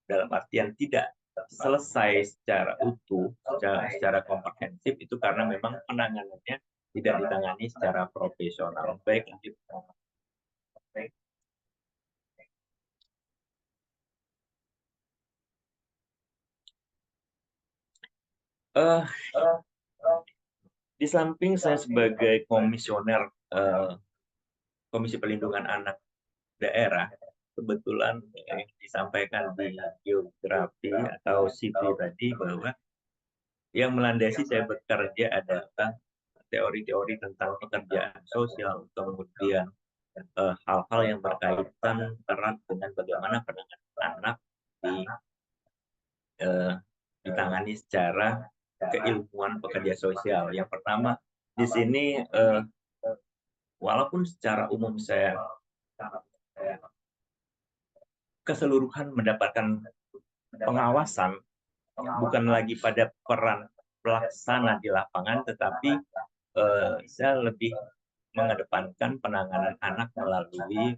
E: dalam artian tidak selesai secara utuh, secara komprehensif, itu karena memang penanganannya tidak ditangani secara profesional. Baik, lanjut. Di samping saya sebagai komisioner Komisi Perlindungan Anak Daerah, kebetulan disampaikan di geografi atau CV tadi bahwa yang melandasi saya bekerja adalah teori-teori tentang pekerjaan sosial, kemudian hal-hal yang berkaitan erat dengan bagaimana penanganan anak ditangani secara keilmuan pekerja sosial. Yang pertama di sini, walaupun secara umum saya keseluruhan mendapatkan pengawasan, bukan lagi pada peran pelaksana di lapangan, tetapi saya lebih mengedepankan penanganan anak melalui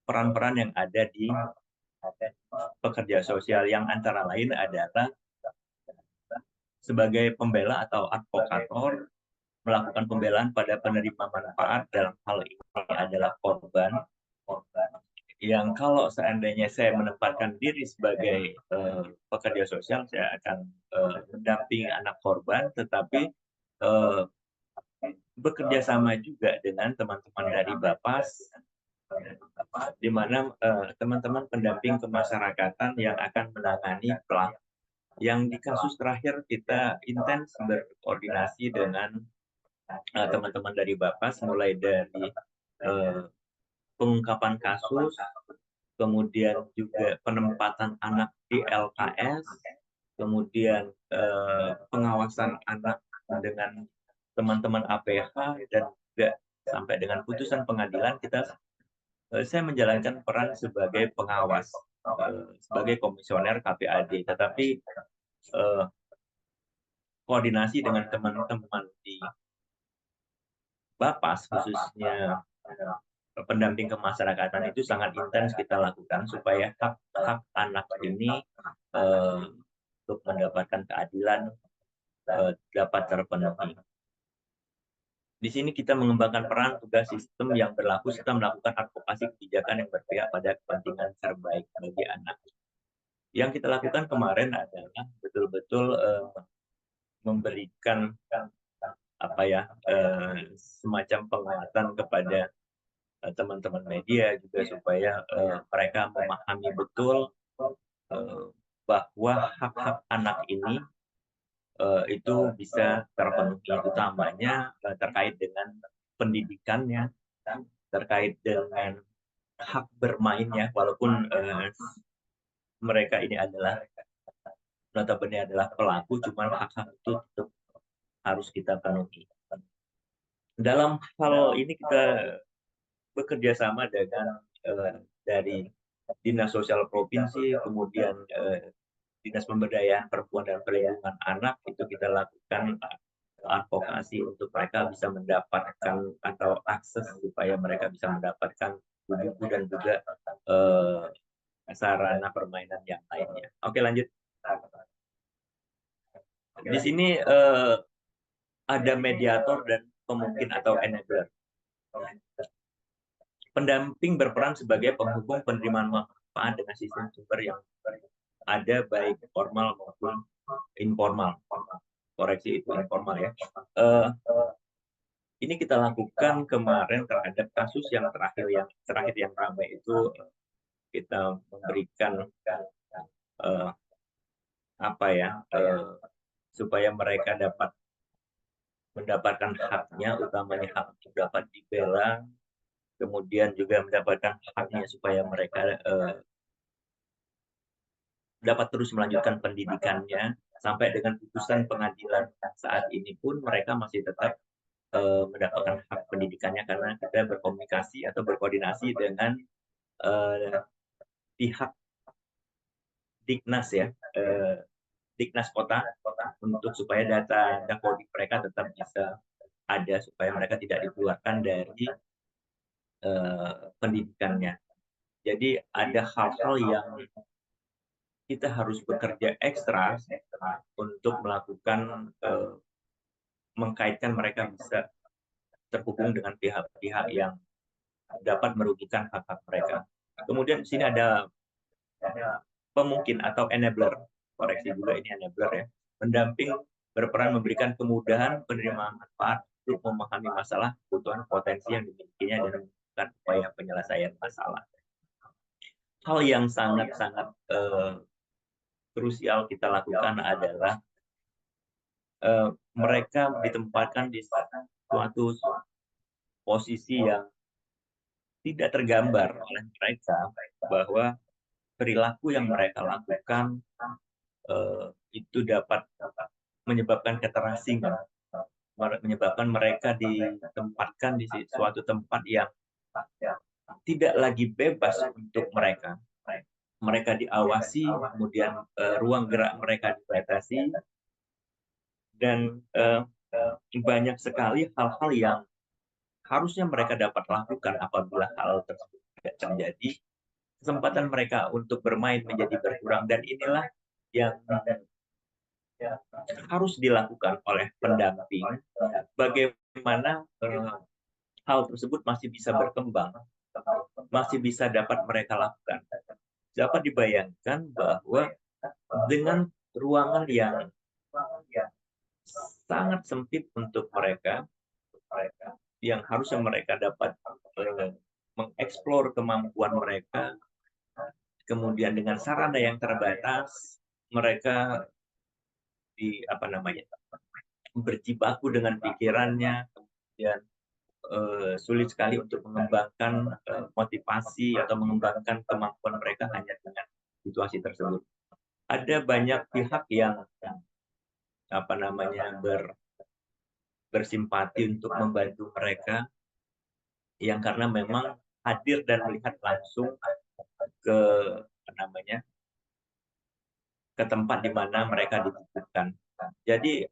E: peran-peran yang ada di pekerja sosial, yang antara lain adalah sebagai pembela atau advokator, melakukan pembelaan pada penerima manfaat, dalam hal ini adalah korban, yang kalau seandainya saya menempatkan diri sebagai pekerja sosial, saya akan mendampingi anak korban, tetapi bekerja sama juga dengan teman-teman dari Bapas, di mana teman-teman pendamping kemasyarakatan yang akan menangani pelaku. Yang di kasus terakhir kita intens berkoordinasi dengan teman-teman dari Bapas, mulai dari pengungkapan kasus, kemudian juga penempatan anak di LKS, kemudian pengawasan anak dengan teman-teman APH, dan juga sampai dengan putusan pengadilan. Saya menjalankan peran sebagai pengawas, sebagai komisioner KPAD, tetapi koordinasi dengan teman-teman di Bapas, khususnya pendamping kemasyarakatan, itu sangat intens kita lakukan supaya hak-hak anak ini untuk mendapatkan keadilan dapat terpenuhi. Di sini kita mengembangkan peran tugas sistem yang berlaku serta melakukan advokasi kebijakan yang berpihak pada kepentingan terbaik bagi anak. Yang kita lakukan kemarin adalah betul-betul memberikan semacam penguatan kepada teman-teman media juga, supaya mereka memahami betul bahwa hak-hak anak ini itu bisa terpenuhi, utamanya terkait dengan pendidikannya, terkait dengan hak bermainnya, walaupun mereka ini adalah notabene adalah pelaku, cuman hak-hak itu tetap harus kita penuhi. Dalam hal ini kita bekerja sama dengan dari Dinas Sosial Provinsi, kemudian Dinas Pemberdayaan Perempuan dan Perlindungan Anak itu kita lakukan advokasi untuk mereka bisa mendapatkan atau akses supaya mereka bisa mendapatkan buku dan juga sarana permainan yang lainnya. Oke, lanjut. Di sini ada mediator dan pemungkin atau enabler. Pendamping berperan sebagai penghubung penerimaan manfaat dengan sistem sumber yang ada baik formal maupun informal. Koreksi itu informal ya. Ini kita lakukan kemarin terhadap kasus yang terakhir yang ramai itu kita memberikan supaya mereka dapat mendapatkan haknya, utamanya hak untuk dapat dibela, kemudian juga mendapatkan haknya supaya mereka dapat terus melanjutkan pendidikannya sampai dengan putusan pengadilan saat ini pun mereka masih tetap mendapatkan hak pendidikannya karena kita berkomunikasi atau berkoordinasi dengan pihak Diknas ya, Diknas Kota untuk supaya data kodik mereka tetap bisa ada supaya mereka tidak dikeluarkan dari pendidikannya. Jadi ada hal-hal yang kita harus bekerja ekstra untuk melakukan mengkaitkan mereka bisa terhubung dengan pihak-pihak yang dapat merugikan hak-hak mereka. Kemudian di sini ada pemungkin atau enabler. Koreksi juga ini enabler ya. Pendamping berperan memberikan kemudahan penerimaan manfaat untuk memahami masalah, kebutuhan, potensi yang dimilikinya dan melakukan upaya penyelesaian masalah. Hal yang sangat-sangat krusial kita lakukan adalah mereka ditempatkan di suatu posisi yang tidak tergambar oleh mereka bahwa perilaku yang mereka lakukan itu dapat menyebabkan keterasingan, menyebabkan mereka ditempatkan di suatu tempat yang tidak lagi bebas untuk mereka. Mereka diawasi, kemudian ruang gerak mereka dibatasi, dan banyak sekali hal-hal yang harusnya mereka dapat lakukan apabila hal tersebut tidak terjadi. Kesempatan mereka untuk bermain menjadi berkurang, dan inilah yang harus dilakukan oleh pendamping. Bagaimana hal tersebut masih bisa berkembang, masih bisa dapat mereka lakukan. Dapat dibayangkan bahwa dengan ruangan yang sangat sempit untuk mereka, yang harusnya mereka dapat mengeksplor kemampuan mereka, kemudian dengan sarana yang terbatas, mereka berjibaku dengan pikirannya, kemudian sulit sekali untuk mengembangkan motivasi atau mengembangkan kemampuan mereka hanya dengan situasi tersebut. Ada banyak pihak yang bersimpati untuk membantu mereka, yang karena memang hadir dan melihat langsung ke tempat di mana mereka dibutuhkan. Jadi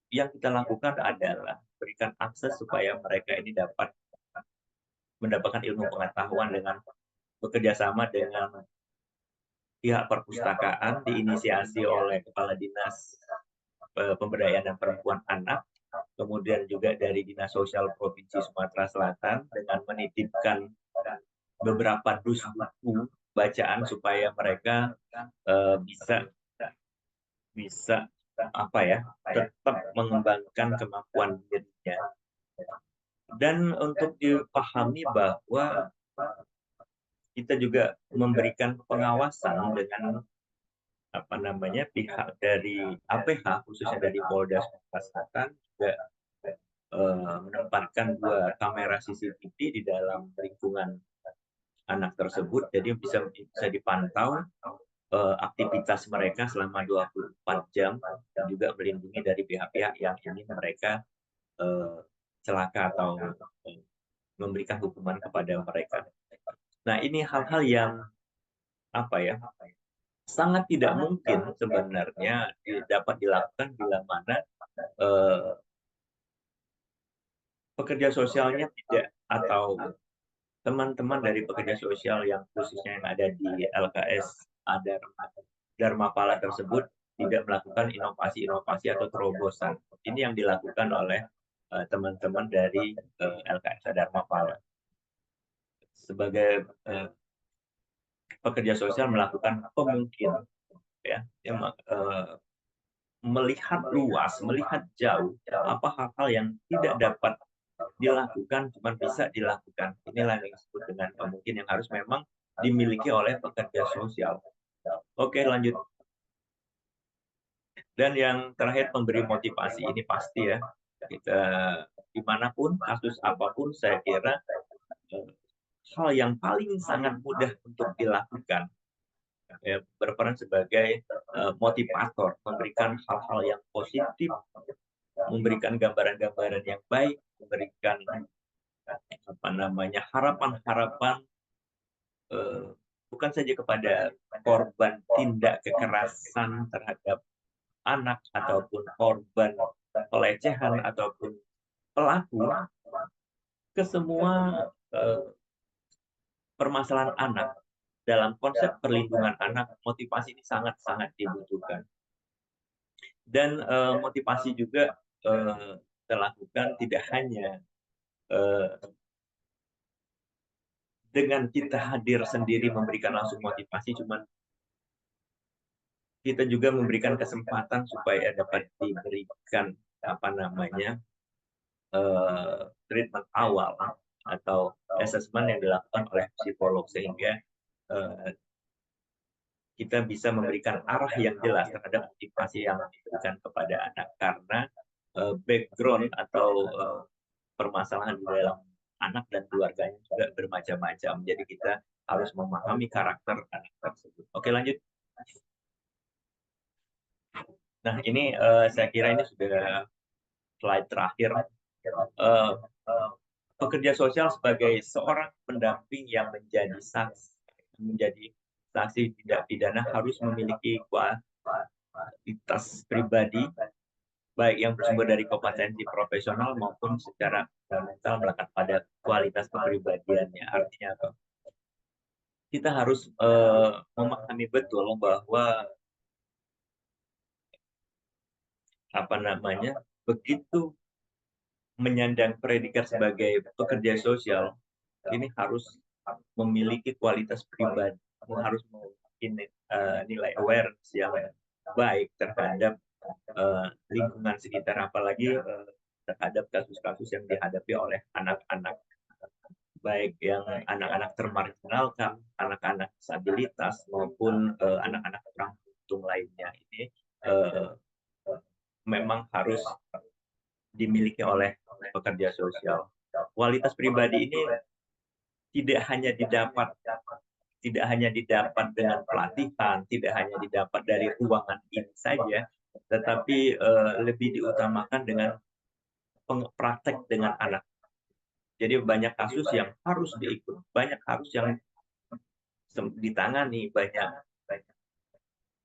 E: yang kita lakukan adalah berikan akses supaya mereka ini dapat mendapatkan ilmu pengetahuan dengan bekerja sama dengan pihak perpustakaan, diinisiasi oleh Kepala Dinas Pemberdayaan dan Perempuan Anak, kemudian juga dari Dinas Sosial Provinsi Sumatera Selatan dengan menitipkan beberapa dus buku bacaan supaya mereka bisa tetap mengembangkan kemampuan dirinya. Dan untuk dipahami bahwa kita juga memberikan pengawasan dengan pihak dari APH, khususnya dari Polda Sumatera Selatan, juga menempatkan 2 kamera CCTV di dalam lingkungan anak tersebut, jadi bisa dipantau aktivitas mereka selama 24 jam, dan juga melindungi dari pihak-pihak yang ingin mereka celaka atau memberikan hukuman kepada mereka. Nah, ini hal-hal yang sangat tidak mungkin sebenarnya dapat dilakukan bila mana pekerja sosialnya tidak, atau teman-teman dari pekerja sosial yang khususnya yang ada di LKS Dharma Pala tersebut tidak melakukan inovasi-inovasi atau terobosan. Ini yang dilakukan oleh teman-teman dari LKS Dharma Pala. Sebagai pekerja sosial melakukan pemungkinan, ya, melihat luas, melihat jauh, apa hal-hal yang tidak dapat dilakukan, cuma bisa dilakukan. Inilah yang disebut dengan pemungkin yang harus memang dimiliki oleh pekerja sosial. Oke, lanjut. Dan yang terakhir, pemberi motivasi. Ini pasti ya, kita dimanapun, kasus apapun, saya kira hal yang paling sangat mudah untuk dilakukan ya, berperan sebagai motivator, memberikan hal-hal yang positif, memberikan gambaran-gambaran yang baik, memberikan harapan-harapan bukan saja kepada korban tindak kekerasan terhadap anak ataupun korban pelecehan ataupun pelaku, ke semua permasalahan anak. Dalam konsep perlindungan anak, motivasi ini sangat-sangat dibutuhkan. Dan motivasi juga terlakukan tidak hanya dengan kita hadir sendiri memberikan langsung motivasi, cuman kita juga memberikan kesempatan supaya dapat diberikan treatment awal atau assessment yang dilakukan oleh psikolog, sehingga kita bisa memberikan arah yang jelas terhadap motivasi yang diberikan kepada anak, karena background atau permasalahan di dalam anak dan keluarganya juga bermacam-macam. Jadi kita harus memahami karakter anak tersebut. Oke, lanjut. Nah, ini saya kira ini sudah slide terakhir. Pekerja sosial sebagai seorang pendamping yang menjadi saksi tindak pidana harus memiliki kualitas pribadi, baik yang bersumber dari kompetensi profesional maupun secara fundamental melekat pada kualitas kepribadiannya. Artinya apa? Kita harus memahami betul bahwa begitu menyandang predikat sebagai pekerja sosial, ini harus memiliki kualitas pribadi, harus memiliki nilai awareness yang baik terhadap lingkungan sekitar, apalagi terhadap kasus-kasus yang dihadapi oleh anak-anak, baik yang anak-anak termarginalkan, anak-anak disabilitas, maupun anak-anak kurang beruntung lainnya. Ini memang harus dimiliki oleh pekerja sosial. Kualitas pribadi ini tidak hanya didapat dengan pelatihan, tidak hanya didapat dari ruangan ini saja, tetapi lebih diutamakan dengan praktek dengan anak. Jadi banyak kasus yang harus diikut, banyak kasus yang ditangani, banyak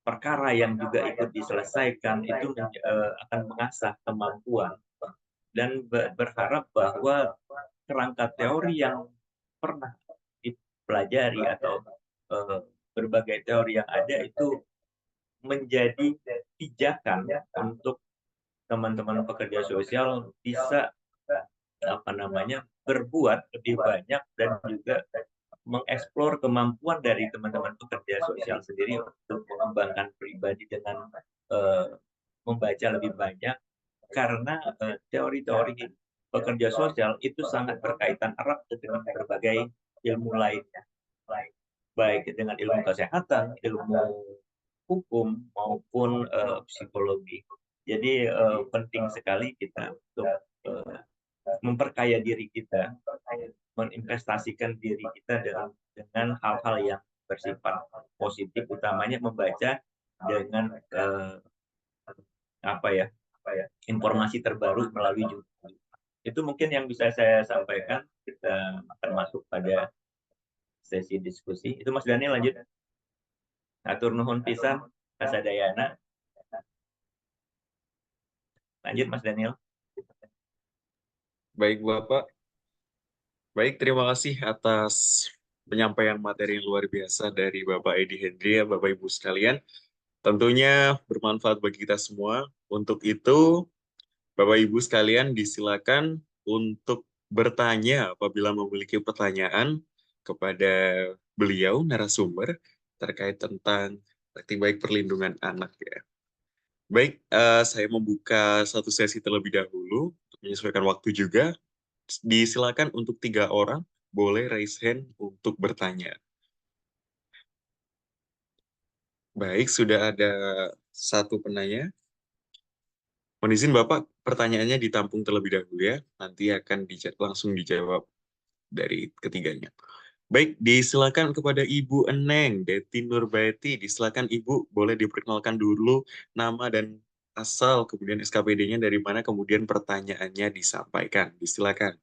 E: perkara yang juga ikut diselesaikan. Itu akan mengasah kemampuan, dan berharap bahwa kerangka teori yang pernah dipelajari atau berbagai teori yang ada itu menjadi pijakan untuk teman-teman pekerja sosial bisa berbuat lebih banyak dan juga mengeksplor kemampuan dari teman-teman pekerja sosial sendiri untuk mengembangkan pribadi dengan membaca lebih banyak, karena teori-teori pekerja sosial itu sangat berkaitan erat dengan berbagai ilmu lainnya, baik dengan ilmu kesehatan, ilmu hukum, maupun psikologi. Jadi penting sekali kita untuk memperkaya diri kita, menginvestasikan diri kita dengan hal-hal yang bersifat positif, utamanya membaca dengan informasi terbaru melalui YouTube. Itu mungkin yang bisa saya sampaikan. Kita akan masuk pada sesi diskusi. Itu Mas Daniel, lanjut. Atur nuhun pisan, kasadayana. Lanjut Mas Daniel.
A: Baik Bapak. Baik, terima kasih atas penyampaian materi yang luar biasa dari Bapak Edi Hendri, ya, Bapak Ibu sekalian. Tentunya bermanfaat bagi kita semua. Untuk itu, Bapak Ibu sekalian disilakan untuk bertanya apabila memiliki pertanyaan kepada beliau narasumber terkait tentang praktik baik perlindungan anak ya. Baik, saya membuka satu sesi terlebih dahulu untuk menyesuaikan waktu juga. Disilakan untuk 3 orang boleh raise hand untuk bertanya. Baik, sudah ada satu penanya. Mohon izin Bapak, pertanyaannya ditampung terlebih dahulu ya. Nanti akan langsung dijawab dari ketiganya. Baik, disilakan kepada Ibu Eneng, Deti Nurbaiti. Disilakan Ibu, boleh diperkenalkan dulu nama dan asal, kemudian SKPD-nya dari mana, kemudian pertanyaannya disampaikan. Disilakan.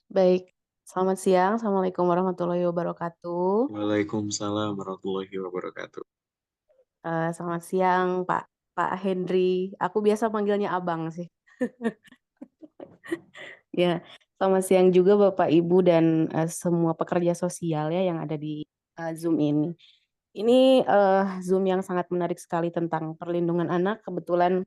F: Baik, selamat siang. Assalamualaikum warahmatullahi wabarakatuh.
A: Waalaikumsalam warahmatullahi wabarakatuh.
F: Selamat siang, Pak Hendri. Aku biasa panggilnya Abang sih. Ya, selamat siang juga Bapak Ibu dan semua pekerja sosial ya yang ada di Zoom ini. Ini Zoom yang sangat menarik sekali tentang perlindungan anak. Kebetulan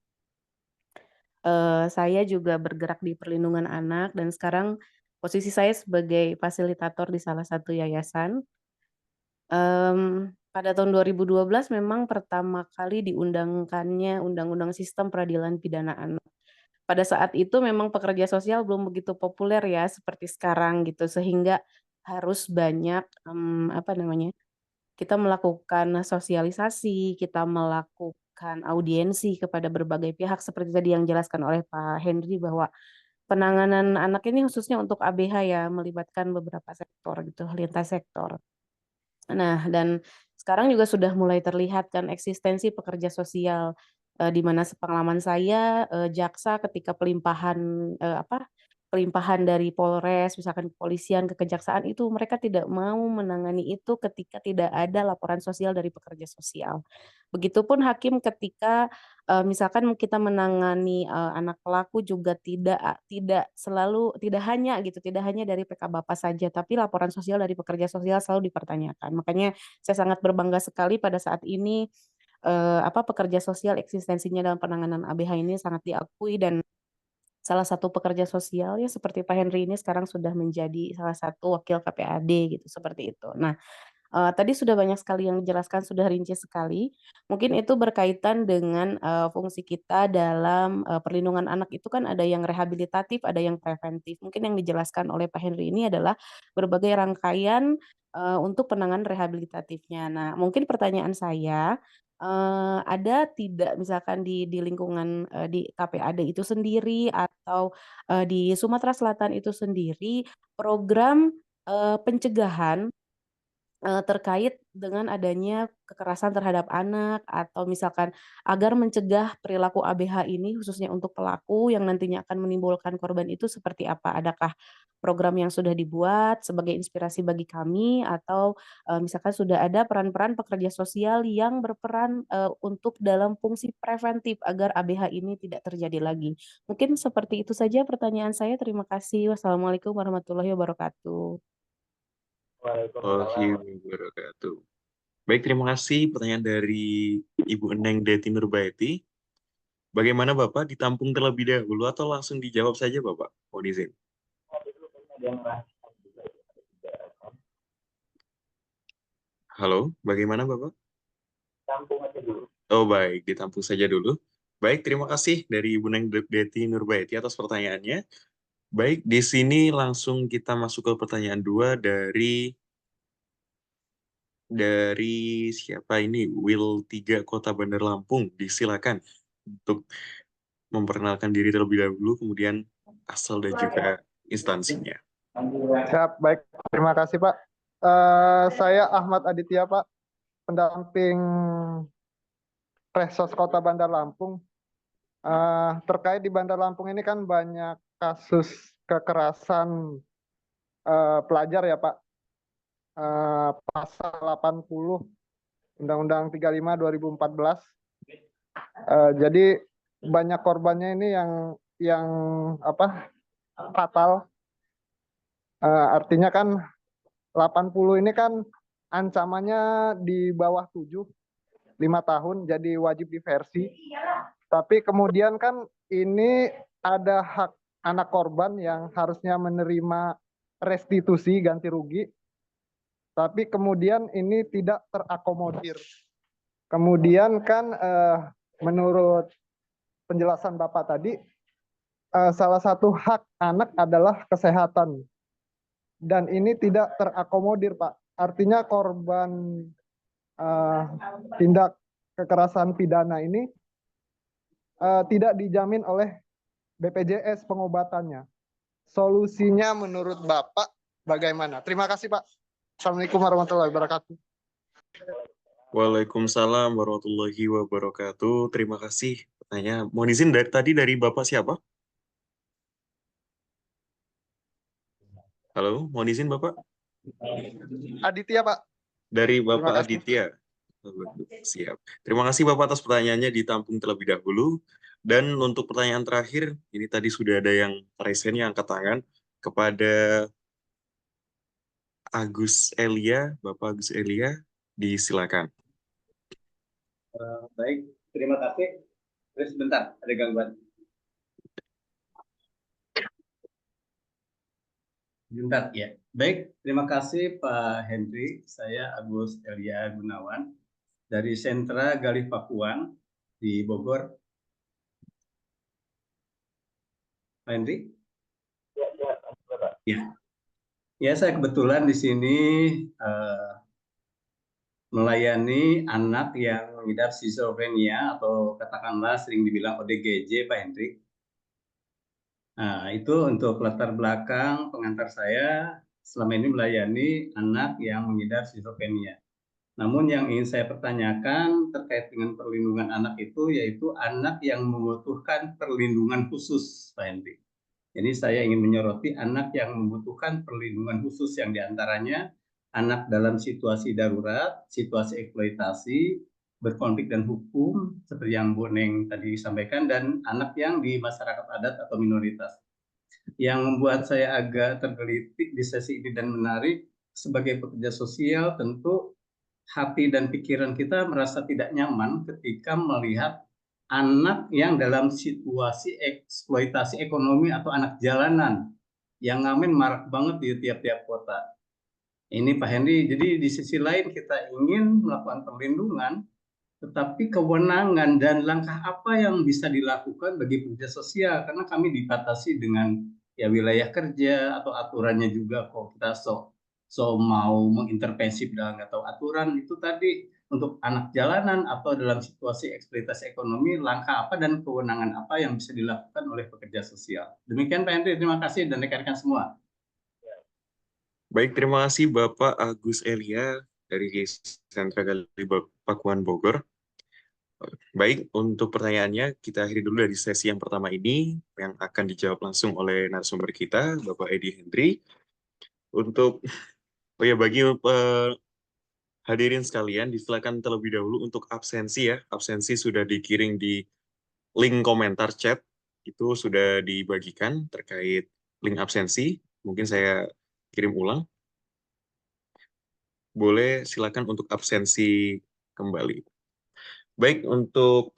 F: saya juga bergerak di perlindungan anak dan sekarang posisi saya sebagai fasilitator di salah satu yayasan. Pada tahun 2012 memang pertama kali diundangkannya Undang-Undang Sistem Peradilan Pidana Anak. Pada saat itu memang pekerja sosial belum begitu populer ya seperti sekarang gitu, sehingga harus banyak kita melakukan sosialisasi, kita melakukan audiensi kepada berbagai pihak seperti tadi yang dijelaskan oleh Pak Henry bahwa penanganan anak ini khususnya untuk ABH ya melibatkan beberapa sektor gitu, lintas sektor. Nah, dan sekarang juga sudah mulai terlihat kan eksistensi pekerja sosial di mana sepengalaman saya jaksa ketika pelimpahan dari Polres misalkan kepolisian ke kejaksaan itu mereka tidak mau menangani itu ketika tidak ada laporan sosial dari pekerja sosial. Begitupun hakim ketika misalkan kita menangani anak pelaku juga tidak hanya dari PK Bapak saja, tapi laporan sosial dari pekerja sosial selalu dipertanyakan. Makanya saya sangat berbangga sekali pada saat ini pekerja sosial eksistensinya dalam penanganan ABH ini sangat diakui dan salah satu pekerja sosial ya seperti Pak Henry ini sekarang sudah menjadi salah satu wakil KPAD gitu seperti itu. Nah, tadi sudah banyak sekali yang dijelaskan, sudah rinci sekali. Mungkin itu berkaitan dengan fungsi kita dalam perlindungan anak itu kan ada yang rehabilitatif, ada yang preventif. Mungkin yang dijelaskan oleh Pak Henry ini adalah berbagai rangkaian untuk penanganan rehabilitatifnya. Nah, mungkin pertanyaan saya, ada tidak misalkan di lingkungan di KPAD itu sendiri atau di Sumatera Selatan itu sendiri program pencegahan terkait dengan adanya kekerasan terhadap anak atau misalkan agar mencegah perilaku ABH ini khususnya untuk pelaku yang nantinya akan menimbulkan korban itu seperti apa? Adakah program yang sudah dibuat sebagai inspirasi bagi kami atau misalkan sudah ada peran-peran pekerja sosial yang berperan untuk dalam fungsi preventif agar ABH ini tidak terjadi lagi? Mungkin seperti itu saja pertanyaan saya. Terima kasih. Wassalamualaikum warahmatullahi wabarakatuh.
B: Waalaikumsalam.
A: Wabarakatuh. Baik, terima kasih pertanyaan dari Ibu Eneng Deti Nurbaiti. Bagaimana Bapak, ditampung terlebih dahulu atau langsung dijawab saja Bapak? Mohon izin. Halo, bagaimana Bapak?
B: Tampung aja dulu.
A: Oh baik, ditampung saja dulu. Baik, terima kasih dari Ibu Eneng Deti Nurbaiti atas pertanyaannya. Baik, di sini langsung kita masuk ke pertanyaan 2 dari siapa ini? Will 3 Kota Bandar Lampung. Disilakan untuk memperkenalkan diri terlebih dahulu, kemudian asal dan juga instansinya.
G: Siap, baik. Terima kasih, Pak. Saya Ahmad Aditya, Pak, pendamping Resos Kota Bandar Lampung. Terkait di Bandar Lampung ini kan banyak kasus kekerasan pelajar ya Pak. Pasal 80 Undang-Undang 35 2014. Jadi banyak korbannya ini yang apa fatal. Artinya kan 80 ini kan ancamannya di bawah 7, 5 tahun, jadi wajib diversi. Tapi kemudian kan ini ada hak anak korban yang harusnya menerima restitusi ganti rugi, tapi kemudian ini tidak terakomodir. Kemudian kan menurut penjelasan Bapak tadi, salah satu hak anak adalah kesehatan. Dan ini tidak terakomodir, Pak. Artinya korban tindak kekerasan pidana ini tidak dijamin oleh BPJS pengobatannya. Solusinya menurut Bapak bagaimana? Terima kasih, Pak. Assalamualaikum warahmatullahi wabarakatuh.
A: Waalaikumsalam warahmatullahi wabarakatuh. Terima kasih pertanyaan. Mohon izin tadi dari Bapak siapa? Halo, mohon izin Bapak.
G: Aditya, Pak.
A: Dari Bapak Aditya. Siap. Terima kasih Bapak atas pertanyaannya, ditampung terlebih dahulu. Dan untuk pertanyaan terakhir, ini tadi sudah ada yang resen yang angkat tangan kepada Agus Elia. Bapak Agus Elia, disilakan.
H: Baik, terima kasih. Terus sebentar, ada gangguan. Sebentar ya. Baik, terima kasih Pak Henry. Saya Agus Elia Gunawan dari Sentra Galih Pakuan di Bogor. Pak Henry? Ya. Ya, saya kebetulan di sini melayani anak yang mengidap skizofrenia atau katakanlah sering dibilang ODGJ, Pak Henry. Nah, itu untuk latar belakang pengantar saya selama ini melayani anak yang mengidap skizofrenia. Namun yang ingin saya pertanyakan terkait dengan perlindungan anak itu yaitu anak yang membutuhkan perlindungan khusus, Pak Henry. Jadi saya ingin menyoroti anak yang membutuhkan perlindungan khusus yang diantaranya anak dalam situasi darurat, situasi eksploitasi, berkonflik dan hukum, seperti yang Bu Neng tadi sampaikan, dan anak yang di masyarakat adat atau minoritas. Yang membuat saya agak tergelitik di sesi ini dan menarik, sebagai pekerja sosial tentu hati dan pikiran kita merasa tidak nyaman ketika melihat anak yang dalam situasi eksploitasi ekonomi atau anak jalanan yang ngamen marak banget di tiap-tiap kota. Ini Pak Hendy, jadi di sisi lain kita ingin melakukan perlindungan, tetapi kewenangan dan langkah apa yang bisa dilakukan bagi pekerja sosial, karena kami dibatasi dengan ya wilayah kerja atau aturannya juga kok kita mau mengintervensi dalam nggak tahu aturan itu tadi untuk anak jalanan atau dalam situasi eksploitasi ekonomi, langkah apa dan kewenangan apa yang bisa dilakukan oleh pekerja sosial. Demikian Pak Henry, terima kasih dan rekan-rekan semua.
A: Baik, terima kasih Bapak Agus Elia dari Sentra Galih Pakuan Bogor. Baik, untuk pertanyaannya kita akhiri dulu dari sesi yang pertama ini yang akan dijawab langsung oleh narasumber kita, Bapak Edi Hendri. Untuk bagi hadirin sekalian, disilakan terlebih dahulu untuk absensi ya. Absensi sudah dikirim di link komentar chat, itu sudah dibagikan terkait link absensi. Mungkin saya kirim ulang. Boleh silakan untuk absensi kembali. Baik, untuk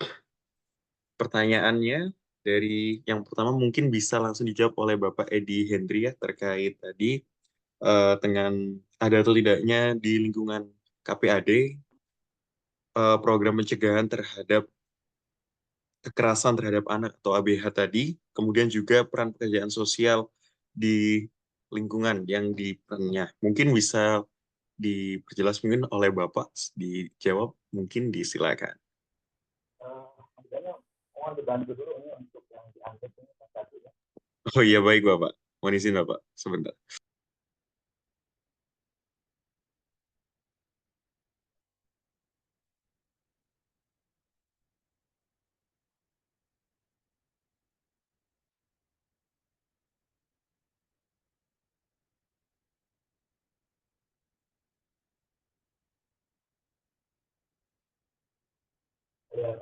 A: pertanyaannya dari yang pertama mungkin bisa langsung dijawab oleh Bapak Edi Hendri ya terkait tadi dengan ada atau tidaknya di lingkungan KPAD program pencegahan terhadap kekerasan terhadap anak atau ABH tadi, kemudian juga peran pekerjaan sosial di lingkungan yang diperannya. Mungkin bisa diperjelas mungkin oleh Bapak, dijawab, mungkin disilakan.
B: Mohon dibantu dulu ini untuk yang diangkat ini satunya.
A: Oh iya, baik Bapak. Mohon izin Bapak, sebentar.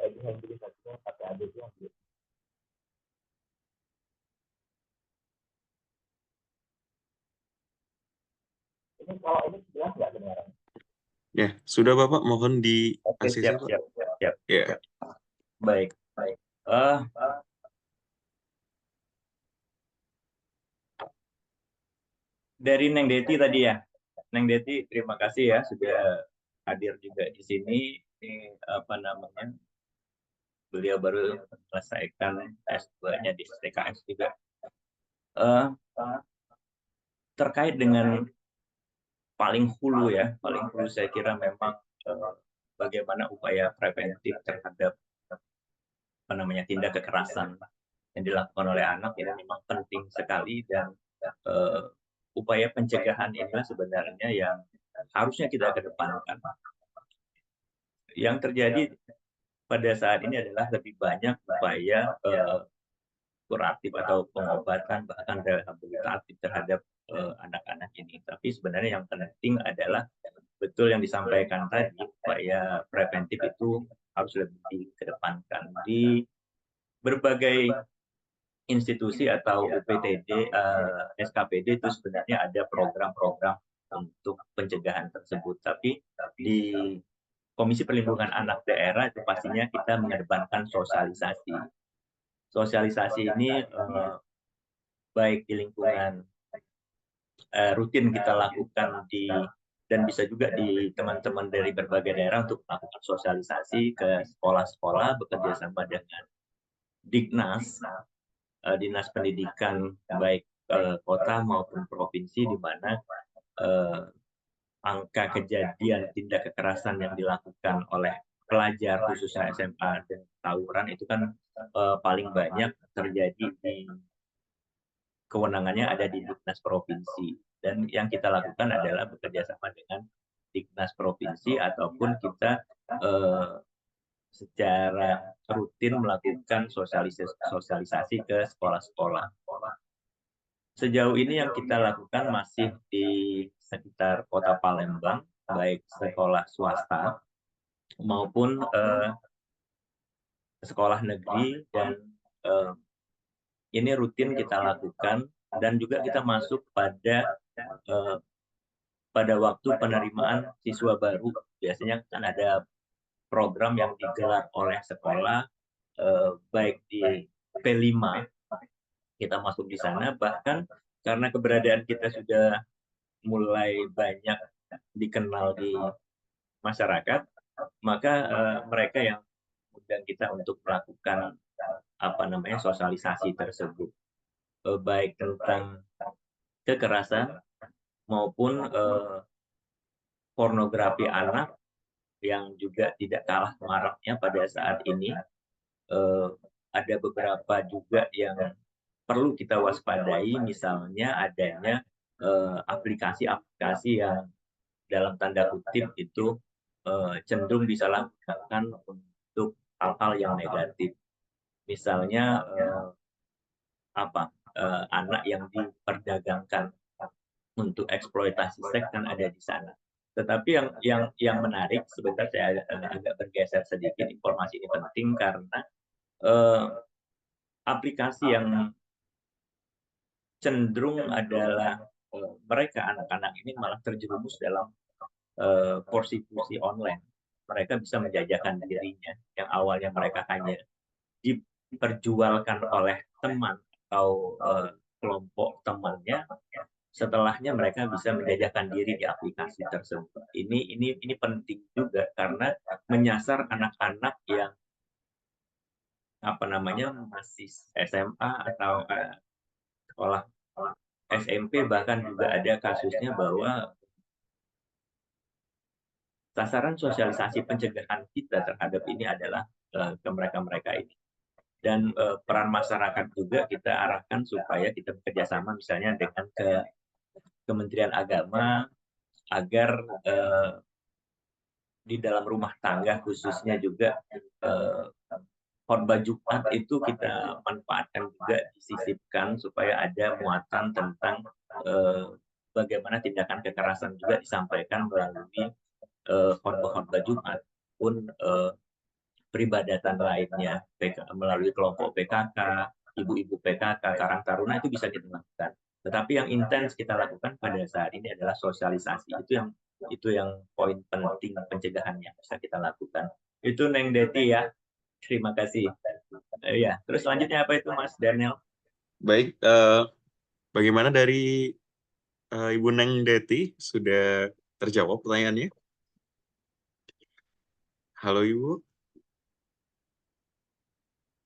B: Edi Hendri satunya pakai adik yang gitu. Ini kalau ini jelas nggak kedengaran?
A: Ya, sudah Bapak, mohon di
E: Oke,
A: ACC,
E: siap,
A: Pak.
E: siap, siap.
A: Ya.
E: Baik, baik. Dari Neng Deti tadi ya, Neng Deti terima kasih ya sudah hadir juga di sini. Ini apa namanya? Beliau baru menyelesaikan S2-nya di STKS juga. Terkait dengan paling hulu ya, paling hulu saya kira memang bagaimana upaya preventif terhadap apa namanya tindak kekerasan yang dilakukan oleh anak ini memang penting sekali, dan upaya pencegahan inilah sebenarnya yang harusnya kita kedepankan. Yang terjadi pada saat ini adalah lebih banyak upaya kuratif atau pengobatan bahkan rehabilitatif terhadap anak-anak ini. Tapi sebenarnya yang penting adalah betul yang disampaikan tadi, upaya preventif itu harus lebih dikedepankan di berbagai institusi atau UPTD, SKPD itu sebenarnya ada program-program untuk pencegahan tersebut. Tapi di Komisi Perlindungan Anak Daerah itu pastinya kita mengedepankan sosialisasi. Sosialisasi ini baik di lingkungan rutin kita lakukan dan bisa juga di teman-teman dari berbagai daerah untuk melakukan sosialisasi ke sekolah-sekolah bekerja sama dengan Dignas, Dinas Pendidikan baik kota maupun provinsi, di mana angka kejadian tindak kekerasan yang dilakukan oleh pelajar khususnya SMA dan tawuran itu kan paling banyak terjadi di kewenangannya ada di Dignas Provinsi, dan yang kita lakukan adalah bekerja sama dengan Dignas Provinsi ataupun kita secara rutin melakukan sosialisasi ke sekolah-sekolah. Sejauh ini yang kita lakukan masih di sekitar Kota Palembang, baik sekolah swasta maupun sekolah negeri, dan ini rutin kita lakukan, dan juga kita masuk pada waktu penerimaan siswa baru. Biasanya kan ada program yang digelar oleh sekolah, baik di P5, kita masuk di sana, bahkan karena keberadaan kita sudah mulai banyak dikenal di masyarakat, maka mereka yang mengundang kita untuk melakukan apa namanya sosialisasi tersebut, baik tentang kekerasan maupun pornografi anak yang juga tidak kalah maraknya pada saat ini. Ada beberapa juga yang perlu kita waspadai, misalnya adanya aplikasi-aplikasi yang dalam tanda kutip itu cenderung disalahgunakan untuk hal-hal yang negatif. Misalnya anak yang diperdagangkan untuk eksploitasi seks kan ada di sana. Tetapi yang menarik, sebentar saya agak bergeser sedikit, informasi ini penting karena aplikasi yang cenderung adalah mereka anak-anak ini malah terjerumus dalam prostitusi online. Mereka bisa menjajakan dirinya yang awalnya mereka hanya diperjualkan oleh teman atau kelompok temannya, setelahnya mereka bisa menjajakan diri di aplikasi tersebut. Ini penting juga karena menyasar anak-anak yang masih SMA atau sekolah SMP, bahkan juga ada kasusnya bahwa sasaran sosialisasi pencegahan kita terhadap ini adalah ke mereka-mereka ini. Dan peran masyarakat juga kita arahkan supaya kita bekerjasama misalnya dengan Kementerian Agama agar di dalam rumah tangga khususnya juga khotbah Jumat itu kita manfaatkan juga, disisipkan supaya ada muatan tentang bagaimana tindakan kekerasan juga disampaikan melalui khotbah Jumat pun peribadatan lainnya, melalui kelompok PKK, ibu-ibu PKK, Karang Taruna itu bisa kita lakukan. Tetapi yang intens kita lakukan pada saat ini adalah sosialisasi. Itu yang poin penting pencegahan yang bisa kita lakukan. Itu Neng Deti ya. Terima kasih. Ya, terus selanjutnya apa itu Mas Daniel?
A: Baik, bagaimana dari Ibu Neng Deti? Sudah terjawab pertanyaannya? Halo Ibu.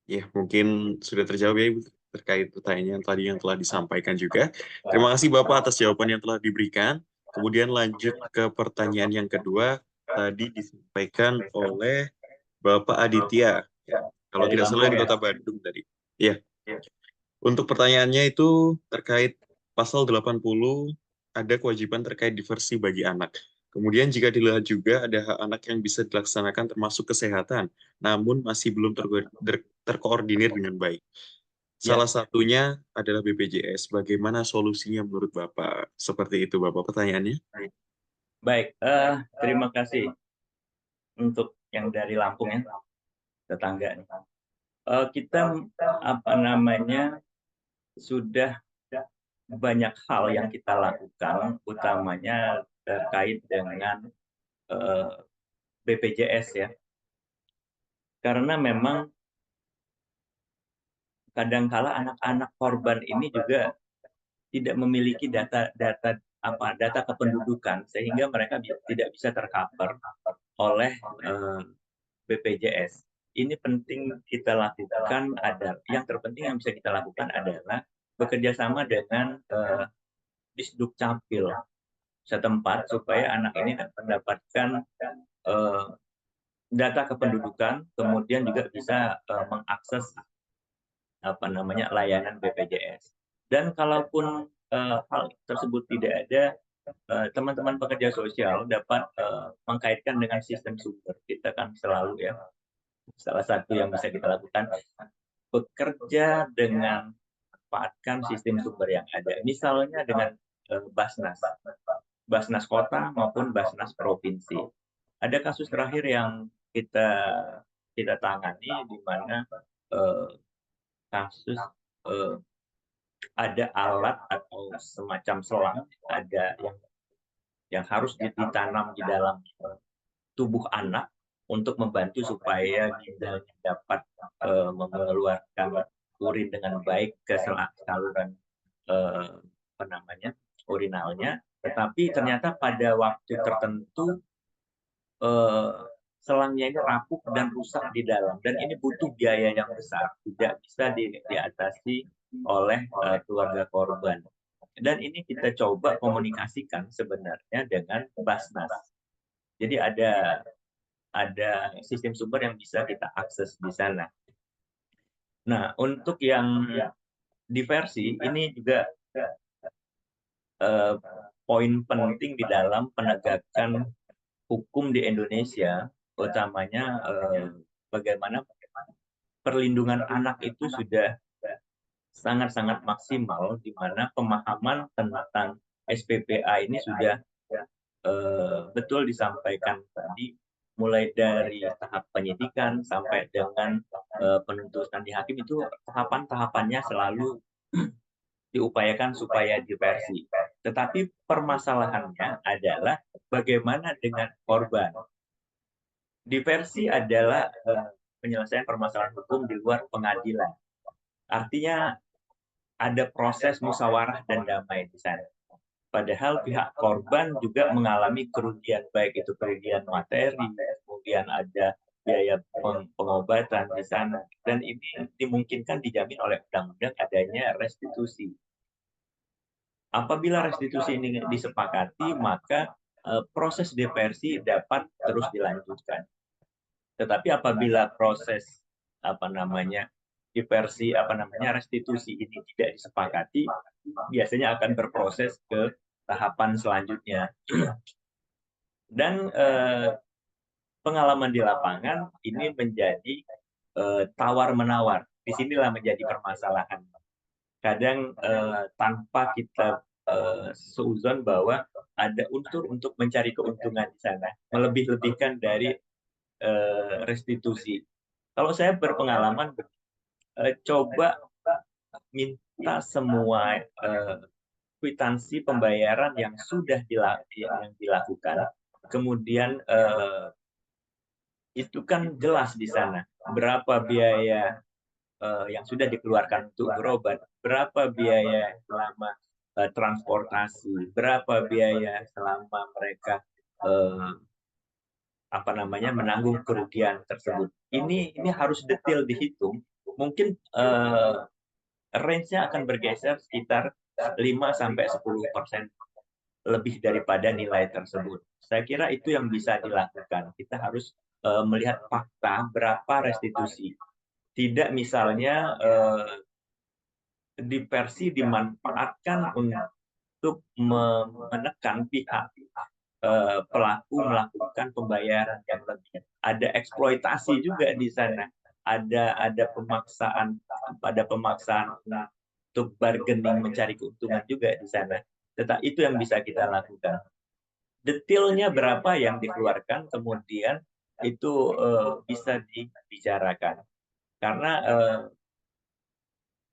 A: Ya, mungkin sudah terjawab ya Ibu terkait pertanyaan tadi yang telah disampaikan juga. Terima kasih Bapak atas jawaban yang telah diberikan. Kemudian lanjut ke pertanyaan yang kedua, tadi disampaikan oleh Bapak Aditya. Ya, kalau tidak salah di Kota Bandung tadi. Ya. Untuk pertanyaannya itu terkait pasal 80 ada kewajiban terkait diversi bagi anak. Kemudian jika dilihat juga ada hak anak yang bisa dilaksanakan termasuk kesehatan, namun masih belum terkoordinir dengan baik. Salah satunya adalah BPJS. Bagaimana solusinya menurut Bapak? Seperti itu Bapak pertanyaannya.
E: Baik, terima kasih untuk yang dari Lampung ya, tetangga. Kita sudah banyak hal yang kita lakukan, utamanya terkait dengan BPJS ya. Karena memang kadangkala anak-anak korban ini juga tidak memiliki data kependudukan, sehingga mereka tidak bisa tercover oleh BPJS. Ini penting kita lakukan, yang terpenting yang bisa kita lakukan adalah bekerja sama dengan Disduk Capil setempat supaya anak ini mendapatkan data kependudukan, kemudian juga bisa mengakses layanan BPJS. Dan kalaupun hal tersebut tidak ada, teman-teman pekerja sosial dapat mengkaitkan dengan sistem sumber. Kita kan selalu ya, salah satu yang bisa kita lakukan bekerja dengan memanfaatkan sistem sumber yang ada. Misalnya dengan Basnas kota maupun Basnas provinsi. Ada kasus terakhir yang kita tangani di mana kasus ada alat atau semacam selang ada yang harus ditanam di dalam tubuh anak untuk membantu supaya ginjalnya dapat mengeluarkan urin dengan baik ke saluran urinalnya. Tetapi ternyata pada waktu tertentu selangnya ini rapuh dan rusak di dalam, dan ini butuh biaya yang besar, tidak bisa diatasi oleh keluarga korban. Dan ini kita coba komunikasikan sebenarnya dengan Basnas. Jadi ada sistem sumber yang bisa kita akses di sana. Nah, untuk yang diversi ini juga poin penting di dalam penegakan hukum di Indonesia, utamanya bagaimana perlindungan anak itu sudah sangat-sangat maksimal, di mana pemahaman tentang SPPA ini sudah betul disampaikan tadi, mulai dari tahap penyidikan sampai dengan penuntutan di hakim, itu tahapan-tahapannya selalu diupayakan supaya diversi. Tetapi permasalahannya adalah bagaimana dengan korban. Diversi adalah penyelesaian permasalahan hukum di luar pengadilan. Artinya ada proses musyawarah dan damai di sana. Padahal pihak korban juga mengalami kerugian, baik itu kerugian materi, kemudian ada biaya pengobatan di sana. Dan ini dimungkinkan dijamin oleh undang-undang adanya restitusi. Apabila restitusi ini disepakati, maka proses diversi dapat terus dilanjutkan. Tetapi apabila proses diversi restitusi ini tidak disepakati, biasanya akan berproses ke tahapan selanjutnya. Dan pengalaman di lapangan ini menjadi tawar-menawar. Disinilah menjadi permasalahan. Kadang tanpa kita seuzon bahwa ada unsur untuk mencari keuntungan di sana, melebih-lebihkan dari restitusi. Kalau saya berpengalaman, coba minta semua kwitansi pembayaran yang sudah dilakukan, kemudian itu kan jelas di sana berapa biaya yang sudah dikeluarkan untuk berobat, berapa biaya selama transportasi, berapa biaya selama mereka menanggung kerugian tersebut. Ini harus detail dihitung. Mungkin range-nya akan bergeser sekitar 5-10% lebih daripada nilai tersebut. Saya kira itu yang bisa dilakukan. Kita harus melihat fakta berapa restitusi. Tidak misalnya diversi dimanfaatkan untuk menekan pihak pelaku melakukan pembayaran yang lebih. Ada eksploitasi juga di sana. Ada pemaksaan untuk bargaining, mencari keuntungan juga di sana. Tetapi itu yang bisa kita lakukan. Detailnya berapa yang dikeluarkan, kemudian itu bisa dibicarakan. Karena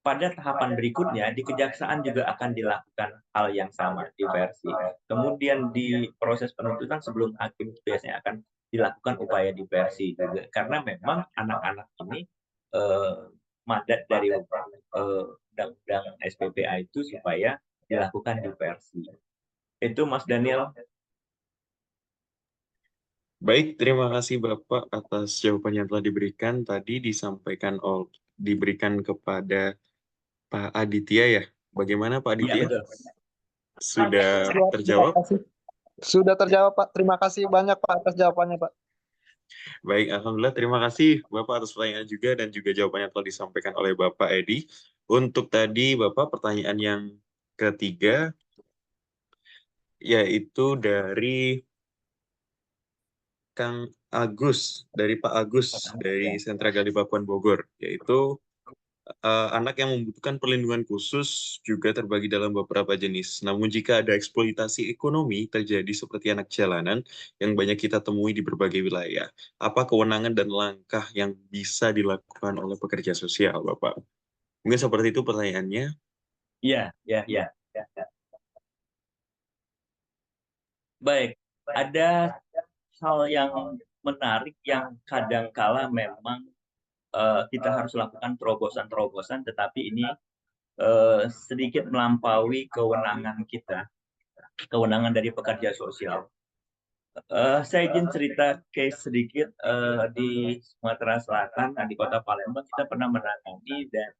E: pada tahapan berikutnya di kejaksaan juga akan dilakukan hal yang sama, diversi. Kemudian di proses penuntutan sebelum hakim biasanya akan dilakukan upaya diversi juga. Karena memang anak-anak ini mandat dari undang-undang SPPA itu supaya dilakukan diversi. Itu Mas Daniel.
A: Baik, terima kasih Bapak atas jawaban yang telah diberikan. Tadi diberikan kepada Pak Aditya ya. Bagaimana Pak Aditya?
E: Iya, betul.
A: Sudah
G: Terima
A: terjawab?
G: kasih. Sudah terjawab, Pak. Terima kasih banyak, Pak, atas jawabannya, Pak.
A: Baik, Alhamdulillah. Terima kasih Bapak atas pertanyaan juga dan juga jawabannya telah disampaikan oleh Bapak Edi. Untuk tadi Bapak, pertanyaan yang ketiga, yaitu dari Kang Agus, dari Pak Agus, dari Sentra Gali Pakuan Bogor, yaitu anak yang membutuhkan perlindungan khusus juga terbagi dalam beberapa jenis. Namun jika ada eksploitasi ekonomi terjadi seperti anak jalanan yang banyak kita temui di berbagai wilayah, apa kewenangan dan langkah yang bisa dilakukan oleh pekerja sosial, Bapak? Mungkin seperti itu pertanyaannya.
E: Iya. Baik, ada hal yang menarik yang kadangkala memang kita harus lakukan terobosan-terobosan, tetapi ini sedikit melampaui kewenangan kita, kewenangan dari pekerja sosial. Saya izin cerita case sedikit di Sumatera Selatan, di Kota Palembang kita pernah menangani dan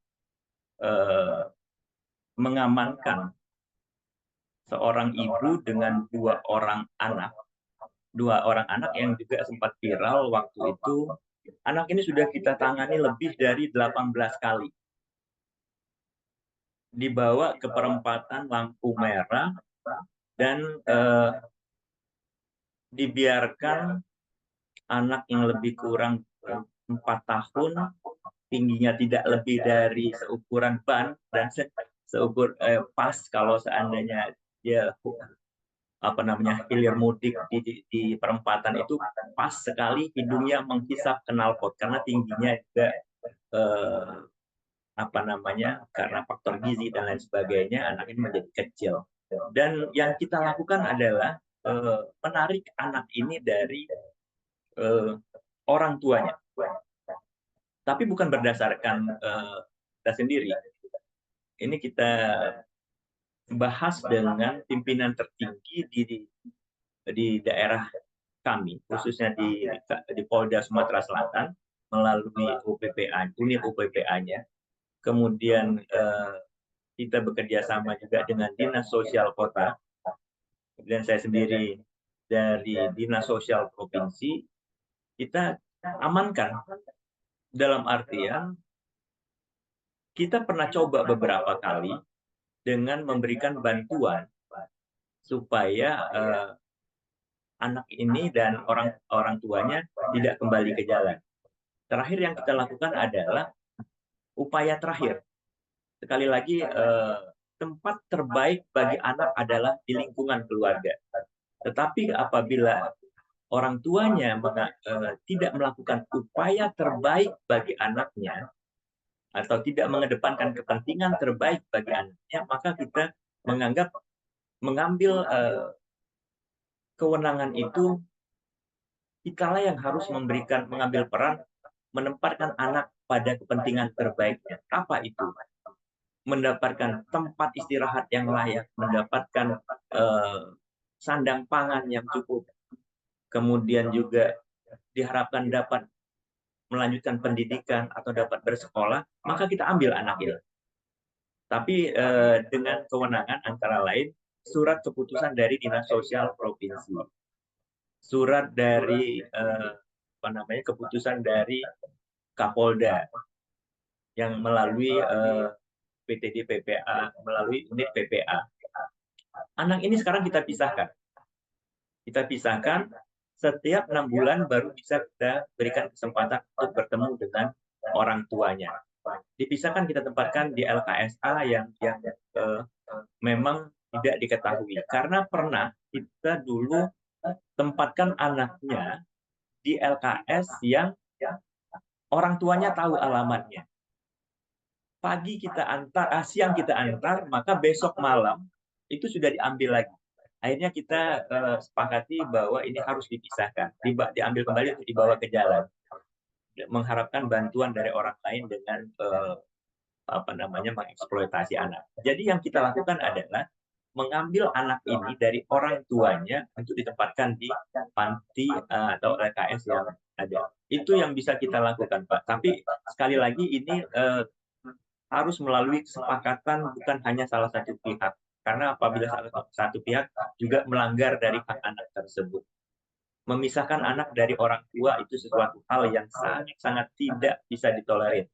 E: mengamankan seorang ibu dengan dua orang anak yang juga sempat viral waktu itu. Anak ini sudah kita tangani lebih dari 18 kali. Dibawa ke perempatan lampu merah dan dibiarkan anak yang lebih kurang 4 tahun, tingginya tidak lebih dari seukuran ban dan seukur pas kalau seandainya dia hilir mudik di perempatan itu pas sekali hidungnya menghisap knalpot karena tingginya juga karena faktor gizi dan lain sebagainya anak ini menjadi kecil. Dan yang kita lakukan adalah menarik anak ini dari orang tuanya. Tapi bukan berdasarkan kita sendiri. Ini kita bahas dengan pimpinan tertinggi di daerah kami, khususnya di Polda Sumatera Selatan, melalui unit UPPA-nya. Kemudian kita bekerja sama juga dengan Dinas Sosial Kota, dan saya sendiri dari Dinas Sosial Provinsi. Kita amankan dalam artian kita pernah coba beberapa kali dengan memberikan bantuan supaya anak ini dan orang tuanya tidak kembali ke jalan. Terakhir yang kita lakukan adalah upaya terakhir. Sekali lagi, tempat terbaik bagi anak adalah di lingkungan keluarga. Tetapi apabila orang tuanya tidak melakukan upaya terbaik bagi anaknya atau tidak mengedepankan kepentingan terbaik bagi anaknya, maka kita mengambil kewenangan itu, kitalah yang harus mengambil peran menempatkan anak pada kepentingan terbaiknya. Apa itu? Mendapatkan tempat istirahat yang layak, mendapatkan sandang pangan yang cukup, kemudian juga diharapkan dapat melanjutkan pendidikan atau dapat bersekolah, maka kita ambil anak itu. Tapi dengan kewenangan antara lain surat keputusan dari Dinas Sosial Provinsi, surat dari keputusan dari Kapolda yang melalui PTD PPA, melalui unit PPA. Anak ini sekarang kita pisahkan. Kita pisahkan, setiap 6 bulan baru bisa kita berikan kesempatan untuk bertemu dengan orang tuanya. Dipisahkan, kita tempatkan di LKSA yang memang tidak diketahui. Karena pernah kita dulu tempatkan anaknya di LKS yang orang tuanya tahu alamatnya. Pagi kita antar, siang kita antar, maka besok malam itu sudah diambil lagi. Akhirnya kita sepakati bahwa ini harus dipisahkan, diambil kembali untuk dibawa ke jalan, mengharapkan bantuan dari orang lain dengan mengeksploitasi anak. Jadi yang kita lakukan adalah mengambil anak ini dari orang tuanya untuk ditempatkan di panti atau LKS yang ada. Itu yang bisa kita lakukan, Pak. Tapi sekali lagi ini harus melalui kesepakatan bukan hanya salah satu pihak. Karena apabila salah satu pihak juga melanggar dari hak anak tersebut. Memisahkan anak dari orang tua itu sesuatu hal yang sangat-sangat tidak bisa ditolerir.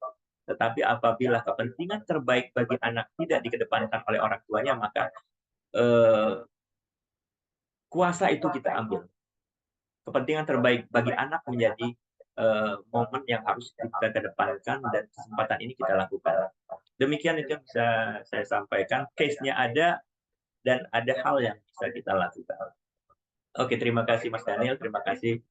E: Tetapi apabila kepentingan terbaik bagi anak tidak dikedepankan oleh orang tuanya, maka kuasa itu kita ambil. Kepentingan terbaik bagi anak menjadi momen yang harus kita kedepankan, dan kesempatan ini kita lakukan. Demikian itu yang bisa saya sampaikan. Case-nya ada dan ada hal yang bisa kita lakukan. Oke, terima kasih Mas Daniel, terima kasih.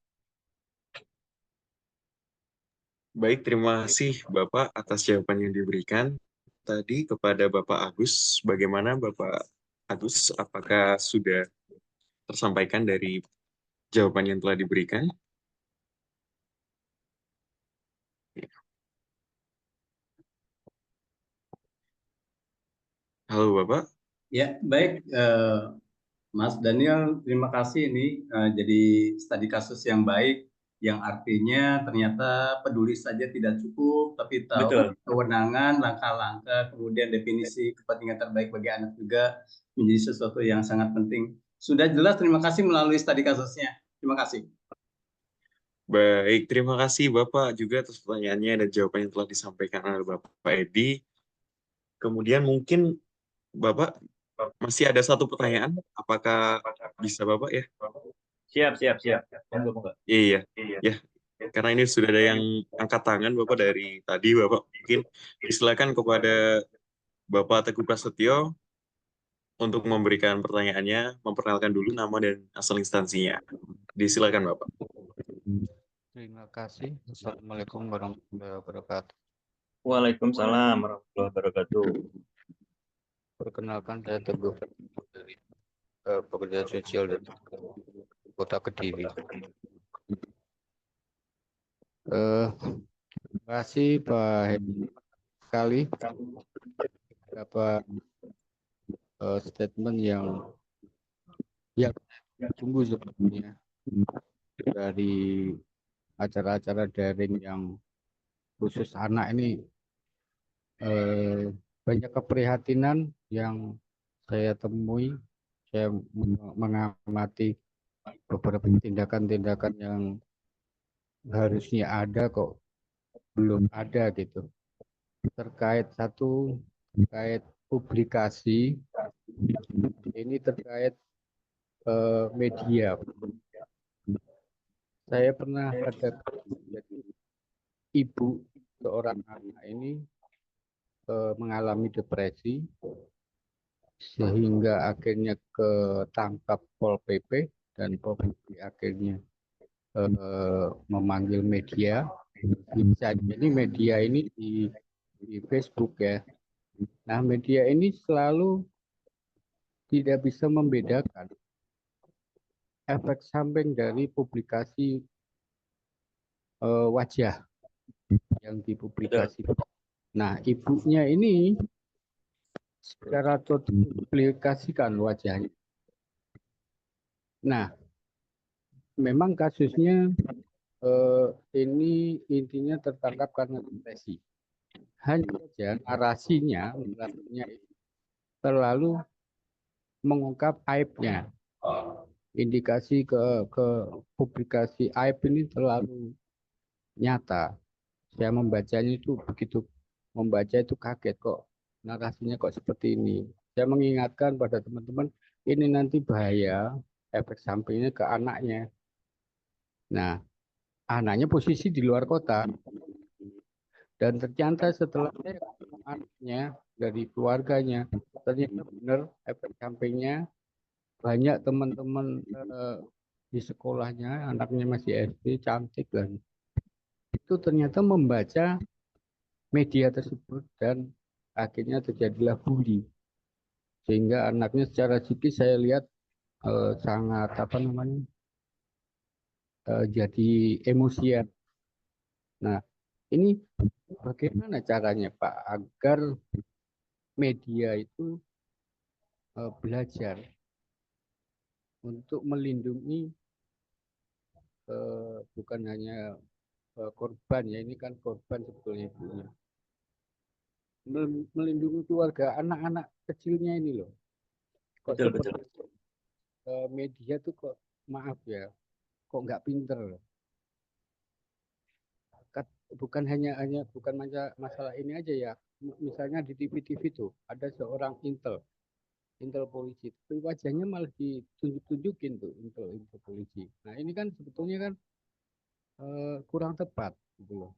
A: Baik, terima kasih Bapak atas jawaban yang diberikan tadi kepada Bapak Agus. Bagaimana Bapak Agus, apakah sudah tersampaikan dari jawaban yang telah diberikan? Halo Bapak.
H: Ya, baik. Mas Daniel, terima kasih ini jadi studi kasus yang baik, yang artinya ternyata peduli saja tidak cukup, tapi tahu kewenangan, langkah-langkah, kemudian definisi kepentingan terbaik bagi anak juga menjadi sesuatu yang sangat penting. Sudah jelas, terima kasih melalui studi kasusnya. Terima kasih.
A: Baik, terima kasih Bapak juga atas pertanyaannya dan jawaban yang telah disampaikan oleh Bapak Edi. Kemudian mungkin Bapak masih ada satu pertanyaan, apakah bisa Bapak ya?
E: Siap.
A: Iya. Karena ini sudah ada yang angkat tangan Bapak dari tadi, Bapak mungkin disilakan kepada Bapak Teguh Prasetyo untuk memberikan pertanyaannya, memperkenalkan dulu nama dan asal instansinya. Disilakan Bapak.
I: Terima kasih. Assalamualaikum warahmatullahi wabarakatuh.
E: Waalaikumsalam warahmatullahi wabarakatuh.
I: Perkenalkan, saya Teguh dari pekerja sosial dari Kota Kediri. Terima kasih Pak Hedi sekali beberapa statement yang tunggu sebetulnya dari acara-acara daring yang khusus anak ini. Banyak keprihatinan yang saya temui. Saya mengamati beberapa tindakan-tindakan yang harusnya ada kok belum ada gitu. Terkait publikasi, ini terkait media. Saya pernah ada ibu seorang anak ini mengalami depresi sehingga akhirnya ketangkap Pol PP, dan Pol PP akhirnya
J: memanggil media, bisa jadi media ini di Facebook ya. Nah, media ini selalu tidak bisa membedakan efek samping dari publikasi wajah yang dipublikasikan. Nah, ibunya ini secara total publikasikan wajahnya. Nah, memang kasusnya ini intinya tertangkap karena depresi. Hanya saja narasinya terlalu mengungkap aibnya. Indikasi ke publikasi aib ini terlalu nyata. Saya membacanya itu begitu membaca itu kaget kok narasinya kok seperti ini. Saya mengingatkan pada teman-teman ini nanti bahaya efek sampingnya ke anaknya. Nah, anaknya posisi di luar kota dan ternyata setelah saya ketemu anaknya dari keluarganya ternyata benar efek sampingnya banyak teman-teman di sekolahnya anaknya masih SD cantik dan itu ternyata membaca media tersebut dan akhirnya terjadilah bully sehingga anaknya secara psikis saya lihat sangat apa namanya jadi emosian. Nah, ini bagaimana caranya Pak agar media itu belajar untuk melindungi bukan hanya korban ya, ini kan korban sebetulnya ibunya, melindungi keluarga anak-anak kecilnya ini loh. Kok
E: Betul.
J: media tuh kok maaf ya, kok nggak pinter loh. Bukan hanya bukan masalah ini aja ya. Misalnya di TV-TV tuh ada seorang intel polisi, tapi wajahnya malah ditunjuk-tunjukin tuh intel polisi. Nah ini kan sebetulnya kan kurang tepat gitu loh.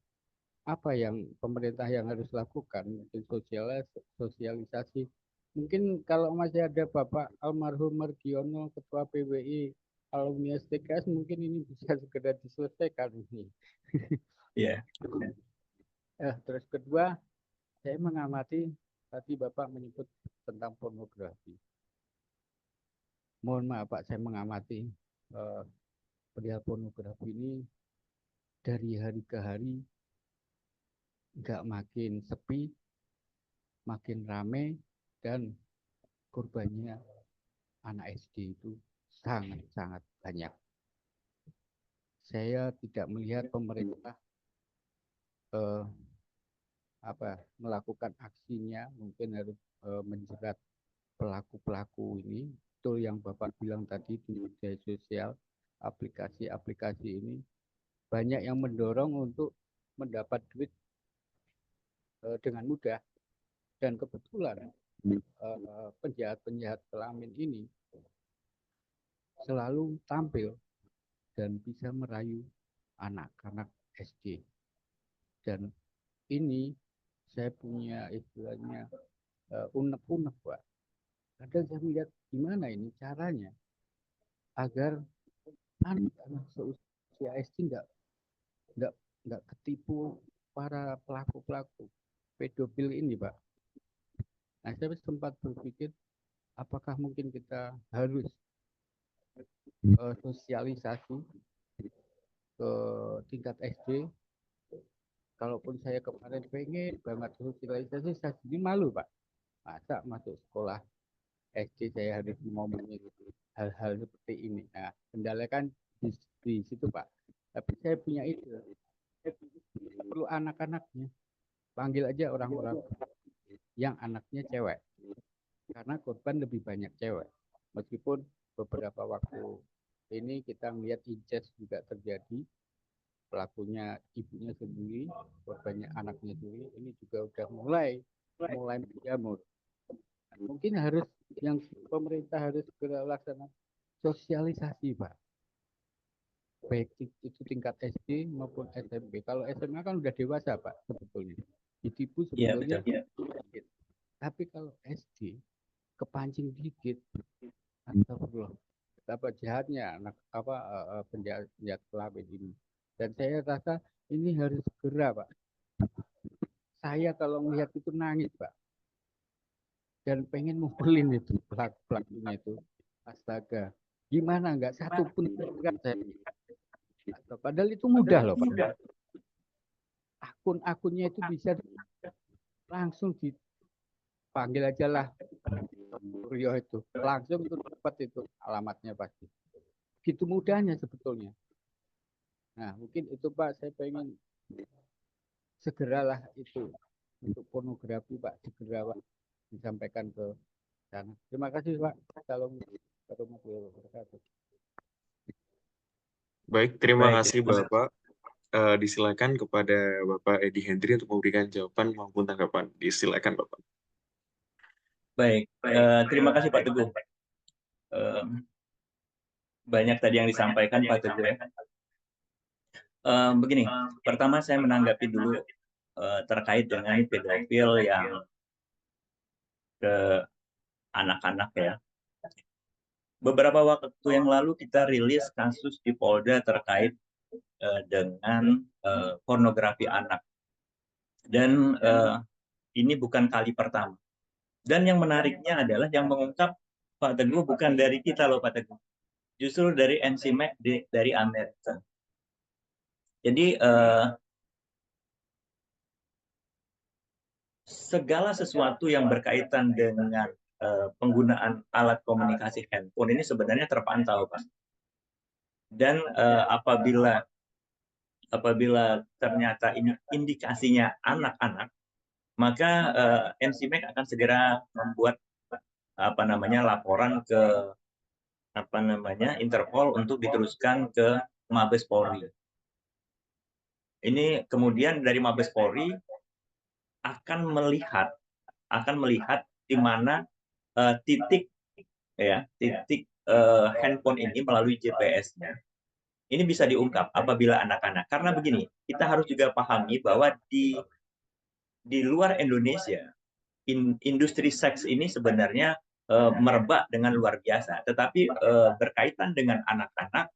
J: Apa yang pemerintah yang harus lakukan? Mungkin sosialisasi. Mungkin kalau masih ada Bapak almarhum Margiono, Ketua PWI, alumni STKS, mungkin ini bisa segera diselesaikan ini.
E: Iya.
J: Terus kedua, saya mengamati tadi Bapak menyebut tentang pornografi. Mohon maaf Pak, saya mengamati perihal pornografi ini dari hari ke hari nggak makin sepi, makin rame, dan korbannya anak SD itu sangat-sangat banyak. Saya tidak melihat pemerintah melakukan aksinya, mungkin harus menjerat pelaku-pelaku ini. Betul yang Bapak bilang tadi di media sosial, aplikasi-aplikasi ini banyak yang mendorong untuk mendapat duit dengan mudah. Dan kebetulan penjahat-penjahat kelamin ini selalu tampil dan bisa merayu anak-anak SD. Dan ini saya punya istilahnya unek-unek Pak. Kadang saya melihat gimana ini caranya agar anak-anak seusia SD nggak ketipu para pelaku-pelaku pedofil ini Pak. Nah saya sempat berpikir apakah mungkin kita harus sosialisasi ke tingkat SD. Kalaupun saya kemarin pengen banget sosialisasi, saya sendiri malu Pak. Masa masuk sekolah SD saya harus ngomongin hal-hal seperti ini. Nah, kendala kan di situ Pak. Tapi saya punya ide. Kita perlu anak-anaknya. Panggil aja orang-orang yang anaknya cewek. Karena korban lebih banyak cewek. Meskipun beberapa waktu ini kita melihat incest juga terjadi. Pelakunya ibunya sendiri, korbannya anaknya sendiri. Ini juga udah mulai menjamur. Mungkin harus yang pemerintah harus segera laksanakan sosialisasi Pak. Baik itu tingkat SD maupun SMP. Kalau SMA kan udah dewasa Pak sebetulnya. Ditipu sebetulnya.
E: Ya,
J: Tapi kalau SD kepancing dikit, astagfirullah, betapa jahatnya anak penjahat kelamin ini. Dan saya rasa ini harus segera, Pak. Saya kalau melihat itu nangis, Pak. Dan pengen mukulin itu pelakunya itu. Astaga, gimana nggak satu pun kan saya. Padahal itu mudah loh, Pak. Akun-akunnya itu bisa langsung dipanggil aja lah. Rio itu langsung itu dapat itu alamatnya pasti. Gitu mudahnya sebetulnya. Nah, mungkin itu Pak, saya pengen segeralah itu untuk pornografi Pak, segera Pak disampaikan ke sana. Terima kasih Pak. Assalamualaikum warahmatullahi wabarakatuh.
A: Baik, terima kasih Bapak. Disilakan kepada Bapak Edi Hendri untuk memberikan jawaban maupun tanggapan. Disilakan Bapak.
E: Baik, terima kasih Pak Teguh. Banyak tadi yang disampaikan Pak Teguh. Begini, pertama saya menanggapi dulu terkait dengan pedofil yang ke anak-anak ya. Beberapa waktu yang lalu kita rilis kasus di Polda terkait dengan pornografi anak. Dan ini bukan kali pertama. Dan yang menariknya adalah yang mengungkap Pak Teguh bukan dari kita loh Pak Teguh. Justru dari NCMEC dari Amerika. Jadi segala sesuatu yang berkaitan dengan penggunaan alat komunikasi handphone ini sebenarnya terpantau, Pak. Dan apabila ternyata ini indikasinya anak-anak, maka NCMEC akan segera membuat laporan ke Interpol untuk diteruskan ke Mabes Polri. Ini kemudian dari Mabes Polri akan melihat di mana titik handphone ini melalui GPS-nya. Ini bisa diungkap apabila anak-anak. Karena begini, kita harus juga pahami bahwa di luar Indonesia, industri seks ini sebenarnya merebak dengan luar biasa. Tetapi berkaitan dengan anak-anak,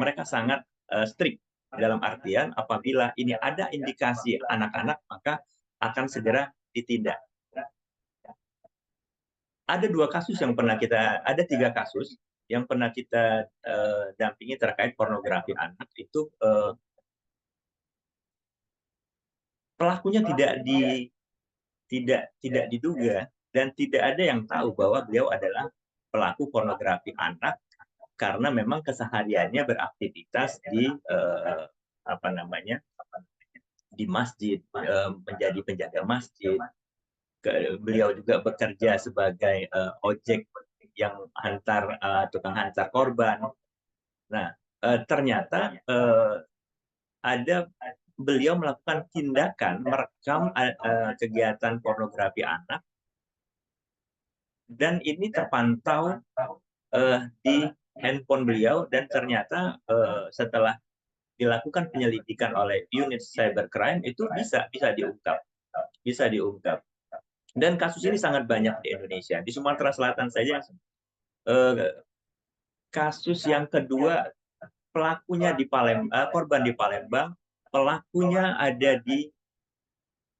E: mereka sangat strict. Dalam artian apabila ini ada indikasi anak-anak, maka akan segera ditindak. Ada 3 kasus yang pernah kita dampingi terkait pornografi anak. Itu pelakunya tidak diduga dan tidak ada yang tahu bahwa beliau adalah pelaku pornografi anak karena memang kesehariannya beraktivitas di masjid, menjadi penjaga masjid. Beliau juga bekerja sebagai ojek yang tukang hantar korban. Nah, ternyata beliau melakukan tindakan merekam kegiatan pornografi anak, dan ini terpantau di handphone beliau, dan ternyata setelah dilakukan penyelidikan oleh unit cybercrime itu bisa diungkap. Dan kasus ini sangat banyak di Indonesia. Di Sumatera Selatan saja kasus yang kedua, pelakunya korban di Palembang, pelakunya ada di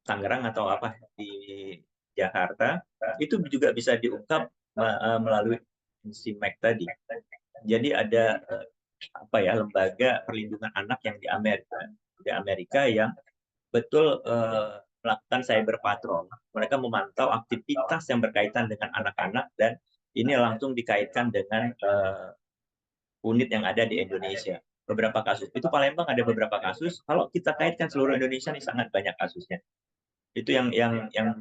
E: Tangerang atau di Jakarta, itu juga bisa diungkap melalui NCMEC tadi. Jadi ada lembaga perlindungan anak yang di Amerika yang betul melakukan cyber patrol. Mereka memantau aktivitas yang berkaitan dengan anak-anak, dan ini langsung dikaitkan dengan unit yang ada di Indonesia. Beberapa kasus. Itu Palembang ada beberapa kasus. Kalau kita kaitkan seluruh Indonesia ini sangat banyak kasusnya. Itu yang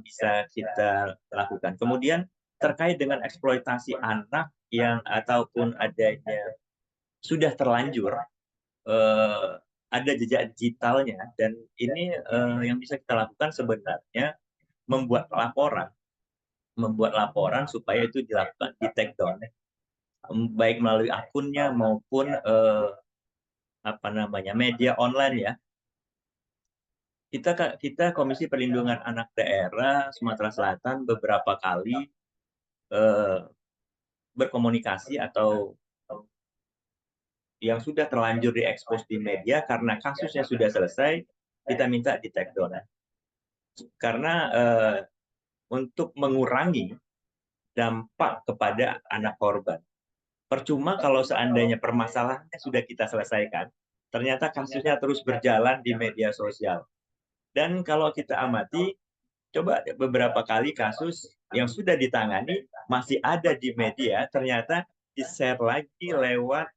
E: bisa kita lakukan. Kemudian terkait dengan eksploitasi anak ataupun adanya sudah terlanjur ada jejak digitalnya, dan ini yang bisa kita lakukan sebenarnya membuat laporan supaya itu dilakukan di take down, baik melalui akunnya maupun media online ya. Kita Komisi Perlindungan Anak Daerah Sumatera Selatan beberapa kali berkomunikasi atau yang sudah terlanjur diekspos di media karena kasusnya sudah selesai, kita minta di take down. Karena untuk mengurangi dampak kepada anak korban. Percuma kalau seandainya permasalahannya sudah kita selesaikan, ternyata kasusnya terus berjalan di media sosial. Dan kalau kita amati, coba beberapa kali kasus yang sudah ditangani masih ada di media, ternyata di-share lagi lewat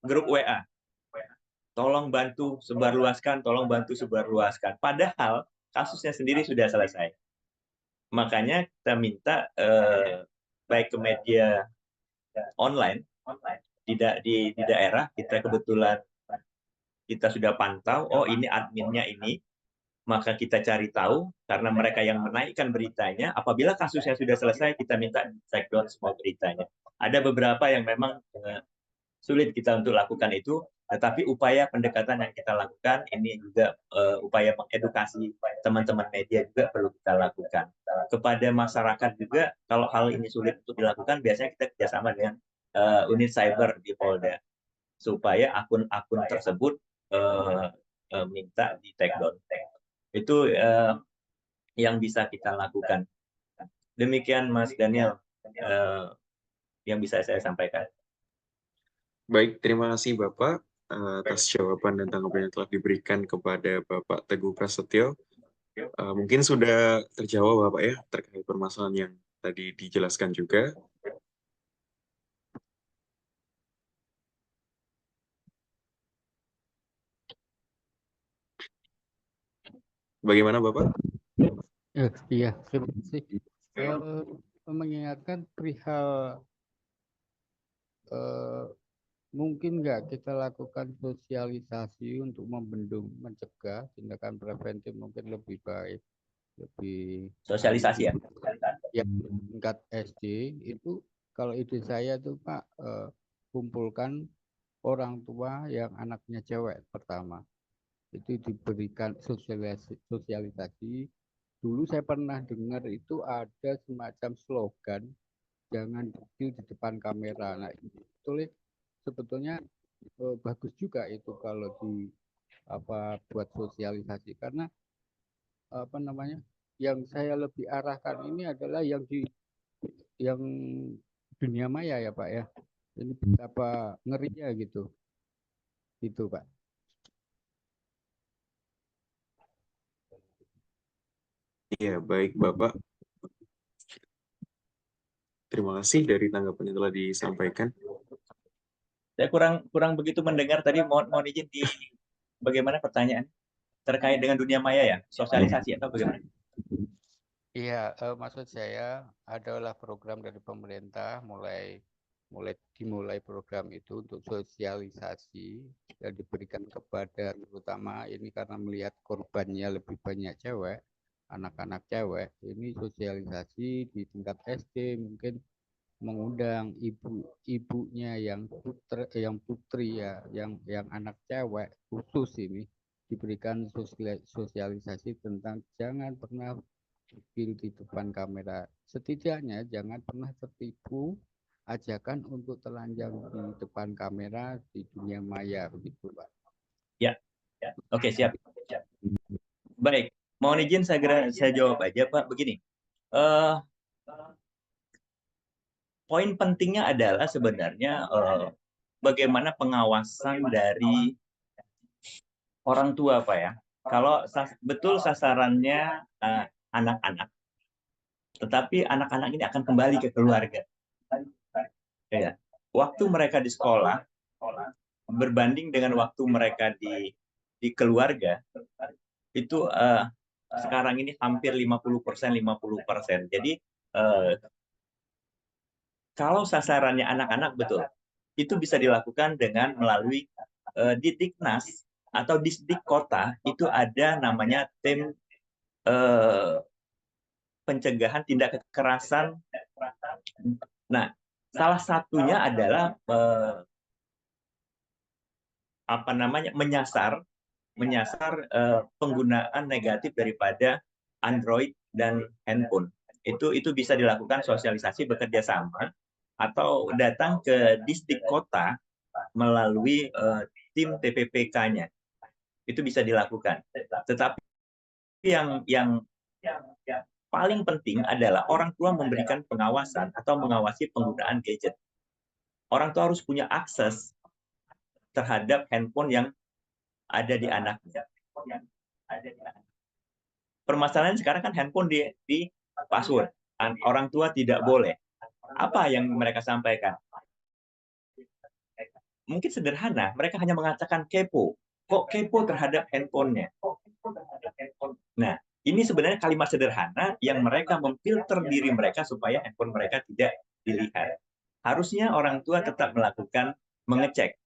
E: grup WA. Tolong bantu sebarluaskan, tolong bantu sebarluaskan. Padahal kasusnya sendiri sudah selesai. Makanya kita minta baik ke media online di daerah, kita kebetulan kita sudah pantau, oh ini adminnya ini, maka kita cari tahu, karena mereka yang menaikkan beritanya, apabila kasusnya sudah selesai, kita minta take down semua beritanya. Ada beberapa yang memang sulit kita untuk lakukan itu, tetapi upaya pendekatan yang kita lakukan, ini juga upaya mengedukasi teman-teman media juga perlu kita lakukan. Kepada masyarakat juga, kalau hal ini sulit untuk dilakukan, biasanya kita kerjasama dengan unit cyber di Polda, supaya akun-akun tersebut minta di take down. Itu yang bisa kita lakukan. Demikian Mas Daniel yang bisa saya sampaikan.
A: Baik, terima kasih Bapak atas jawaban dan tanggapan yang telah diberikan kepada Bapak Teguh Prasetyo. Mungkin sudah terjawab Bapak ya, terkait permasalahan yang tadi dijelaskan juga. Bagaimana Bapak?
J: Iya, terima kasih. Mengingatkan perihal mungkin nggak kita lakukan sosialisasi untuk membendung, mencegah tindakan preventif mungkin lebih baik, lebih
E: sosialisasi ya.
J: Yang tingkat SD itu kalau ide saya tuh Pak, kumpulkan orang tua yang anaknya cewek pertama, itu diberikan sosialisasi. Dulu saya pernah dengar itu ada semacam slogan, jangan kecil di depan kamera. Nah, itu sebetulnya bagus juga itu kalau di buat sosialisasi, karena yang saya lebih arahkan ini adalah yang dunia maya ya Pak ya. Ini betapa ngerinya gitu Pak.
A: Iya, baik Bapak. Terima kasih dari tanggapan yang telah disampaikan.
E: Saya kurang begitu mendengar tadi, mohon izin bagaimana pertanyaan terkait dengan dunia maya ya, sosialisasi atau bagaimana?
J: Iya, maksud saya adalah program dari pemerintah dimulai program itu untuk sosialisasi yang diberikan kepada, terutama ini karena melihat korbannya lebih banyak cewek, anak-anak cewek, ini sosialisasi di tingkat SD mungkin mengundang ibunya yang putri ya, yang anak cewek khusus ini diberikan sosialisasi tentang jangan pernah tampil di depan kamera. Setidaknya jangan pernah tertipu ajakan untuk telanjang di depan kamera di dunia maya, begitu Pak.
E: Ya, oke, siap. Baik, mohon izin saya jawab aja Pak. Begini, poin pentingnya adalah sebenarnya bagaimana pengawasan dari orang tua Pak ya. Kalau betul sasarannya anak-anak, tetapi anak-anak ini akan kembali ke keluarga. Ya. Waktu mereka di sekolah berbanding dengan waktu mereka di keluarga itu sekarang ini hampir 50%. Jadi kalau sasarannya anak-anak betul, itu bisa dilakukan dengan melalui di Diknas atau Disdik Kota, itu ada namanya tim pencegahan tindak kekerasan. Nah, salah satunya adalah menyasar penggunaan negatif daripada Android dan handphone. Itu bisa dilakukan sosialisasi bekerja sama atau datang ke distrik kota melalui tim TPPK-nya. Itu bisa dilakukan. Tetapi yang paling penting adalah orang tua memberikan pengawasan atau mengawasi penggunaan gadget. Orang tua harus punya akses terhadap handphone yang ada di anaknya. Permasalahan sekarang kan handphone di password. Orang tua tidak boleh. Apa yang mereka sampaikan? Mungkin sederhana, mereka hanya mengatakan kepo. Kok kepo terhadap handphonenya? Nah, ini sebenarnya kalimat sederhana yang mereka memfilter diri mereka supaya handphone mereka tidak dilihat. Harusnya orang tua tetap melakukan mengecek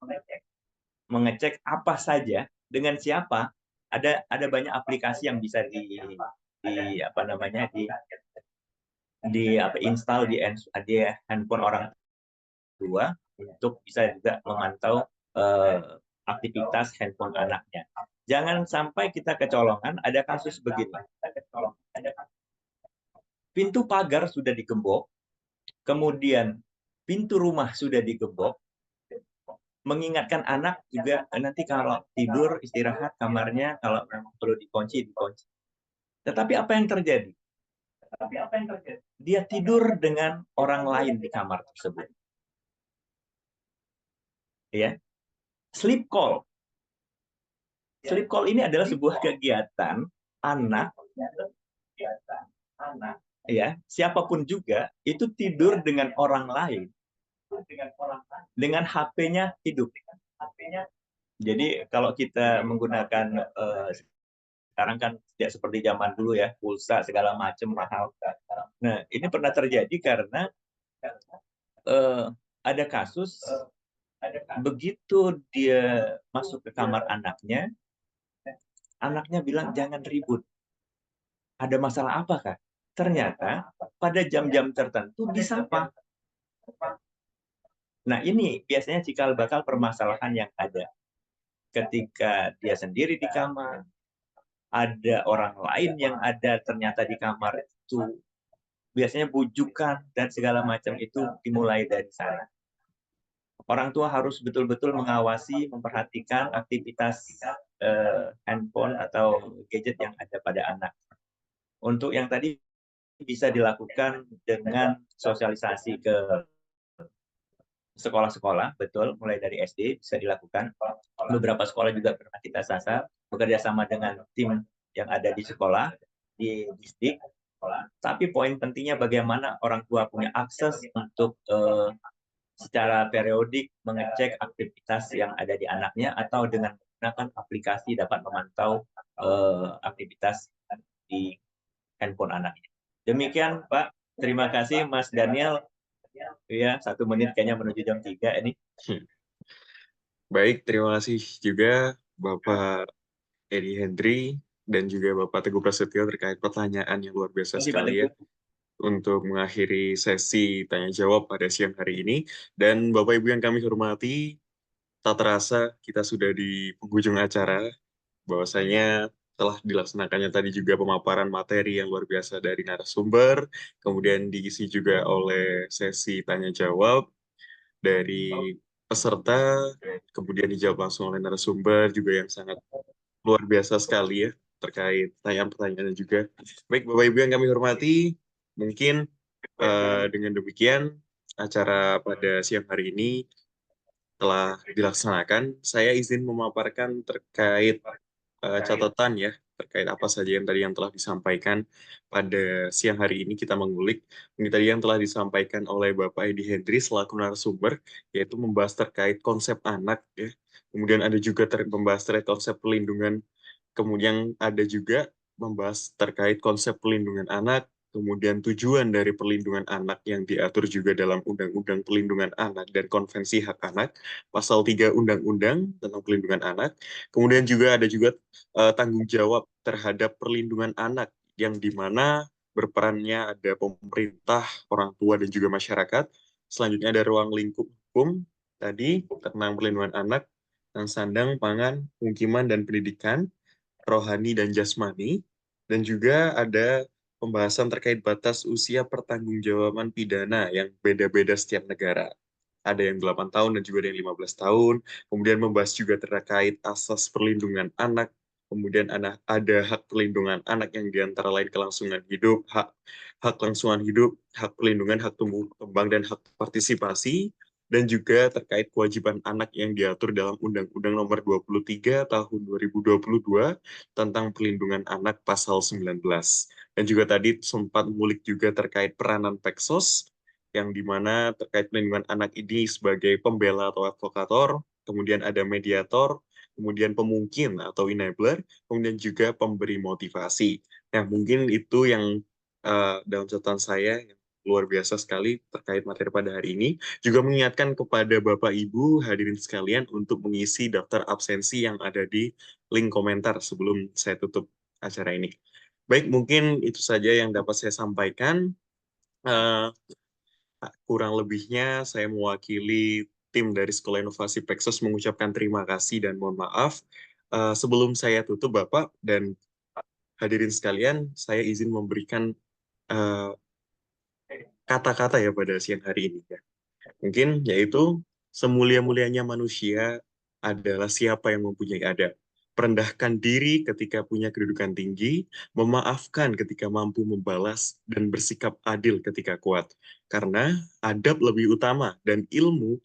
E: apa saja, dengan siapa. Ada banyak aplikasi yang bisa install di handphone orang tua untuk bisa juga memantau aktivitas handphone anaknya. Jangan sampai kita kecolongan ada kasus begini. Pintu pagar sudah digembok, kemudian pintu rumah sudah digembok, mengingatkan anak juga nanti kalau tidur istirahat kamarnya kalau memang perlu dikunci. Tetapi apa yang terjadi? Dia tidur dengan orang lain di kamar tersebut. Ya. Sleep call. Sleep call ini adalah sebuah kegiatan anak, ya, siapapun juga itu tidur dengan orang lain, dengan HP-nya hidup. Jadi kalau kita menggunakan sekarang kan tidak seperti zaman dulu ya, pulsa segala macam mahal. Nah, ini pernah terjadi karena ada kasus begitu dia masuk ke kamar anaknya bilang jangan ribut. Ada masalah apa, Kak? Ternyata pada jam-jam tertentu disapa. Nah, ini biasanya cikal bakal permasalahan yang ada. Ketika dia sendiri di kamar, ada orang lain yang ada ternyata di kamar itu, biasanya bujukan dan segala macam itu dimulai dari sana. Orang tua harus betul-betul mengawasi, memperhatikan aktivitas handphone atau gadget yang ada pada anak. Untuk yang tadi bisa dilakukan dengan sosialisasi ke sekolah-sekolah, betul, mulai dari SD bisa dilakukan. Beberapa sekolah juga pernah kita sasar, bekerja sama dengan tim yang ada di sekolah, di distrik. Tapi poin pentingnya bagaimana orang tua punya akses untuk secara periodik mengecek aktivitas yang ada di anaknya atau dengan menggunakan aplikasi dapat memantau aktivitas di handphone anaknya. Demikian Pak, terima kasih Mas Daniel. Ya, 1 menit kayaknya menuju jam 3 ini.
A: Baik, terima kasih juga Bapak Edi Hendri dan juga Bapak Teguh Prasetyo terkait pertanyaan yang luar biasa sekali ya untuk mengakhiri sesi tanya jawab pada siang hari ini. Dan Bapak Ibu yang kami hormati, tak terasa kita sudah di penghujung acara, bahwasanya telah dilaksanakannya tadi juga pemaparan materi yang luar biasa dari narasumber, kemudian diisi juga oleh sesi tanya jawab dari peserta, kemudian dijawab langsung oleh narasumber juga yang sangat luar biasa sekali ya terkait pertanyaan-pertanyaannya juga. Baik Bapak Ibu yang kami hormati, mungkin dengan demikian acara pada siang hari ini telah dilaksanakan. Saya izin memaparkan terkait catatan ya, terkait apa saja yang tadi yang telah disampaikan pada siang hari ini kita mengulik. Ini tadi yang telah disampaikan oleh Bapak Edi Hendri selaku narasumber, yaitu membahas terkait konsep anak ya. Kemudian ada juga membahas terkait konsep perlindungan, kemudian ada juga membahas terkait konsep pelindungan anak, kemudian tujuan dari perlindungan anak yang diatur juga dalam Undang-Undang Perlindungan Anak dan Konvensi Hak Anak, Pasal 3 Undang-Undang tentang Perlindungan Anak. Kemudian juga ada juga tanggung jawab terhadap perlindungan anak, yang dimana berperannya ada pemerintah, orang tua, dan juga masyarakat. Selanjutnya ada ruang lingkup hukum, tadi tentang perlindungan anak, tentang sandang, pangan, pemukiman, dan pendidikan, rohani dan jasmani, dan juga ada pembahasan terkait batas usia pertanggungjawaban pidana yang beda-beda setiap negara. Ada yang 8 tahun dan juga ada yang 15 tahun. Kemudian membahas juga terkait asas perlindungan anak. Kemudian ada hak perlindungan anak yang diantara lain kelangsungan hidup, hak kelangsungan hidup, hak perlindungan, hak tumbuh kembang, dan hak partisipasi. Dan juga terkait kewajiban anak yang diatur dalam Undang-Undang Nomor 23 Tahun 2022 tentang Perlindungan Anak Pasal 19. Dan juga tadi sempat mulik juga terkait peranan Peksos, yang dimana terkait perlindungan anak ini sebagai pembela atau advokator, kemudian ada mediator, kemudian pemungkin atau enabler, kemudian juga pemberi motivasi. Nah, mungkin itu yang dalam catatan saya yang luar biasa sekali terkait materi pada hari ini. Juga mengingatkan kepada Bapak Ibu hadirin sekalian untuk mengisi daftar absensi yang ada di link komentar sebelum saya tutup acara ini. Baik, mungkin itu saja yang dapat saya sampaikan. Kurang lebihnya saya mewakili tim dari Sekolah Inovasi Peksos mengucapkan terima kasih dan mohon maaf. Sebelum saya tutup Bapak dan hadirin sekalian, saya izin memberikan kata-kata ya pada siang hari ini ya. Mungkin yaitu semulia-mulianya manusia adalah siapa yang mempunyai adab. Merendahkan diri ketika punya kedudukan tinggi, memaafkan ketika mampu membalas, dan bersikap adil ketika kuat. Karena adab lebih utama dan ilmu,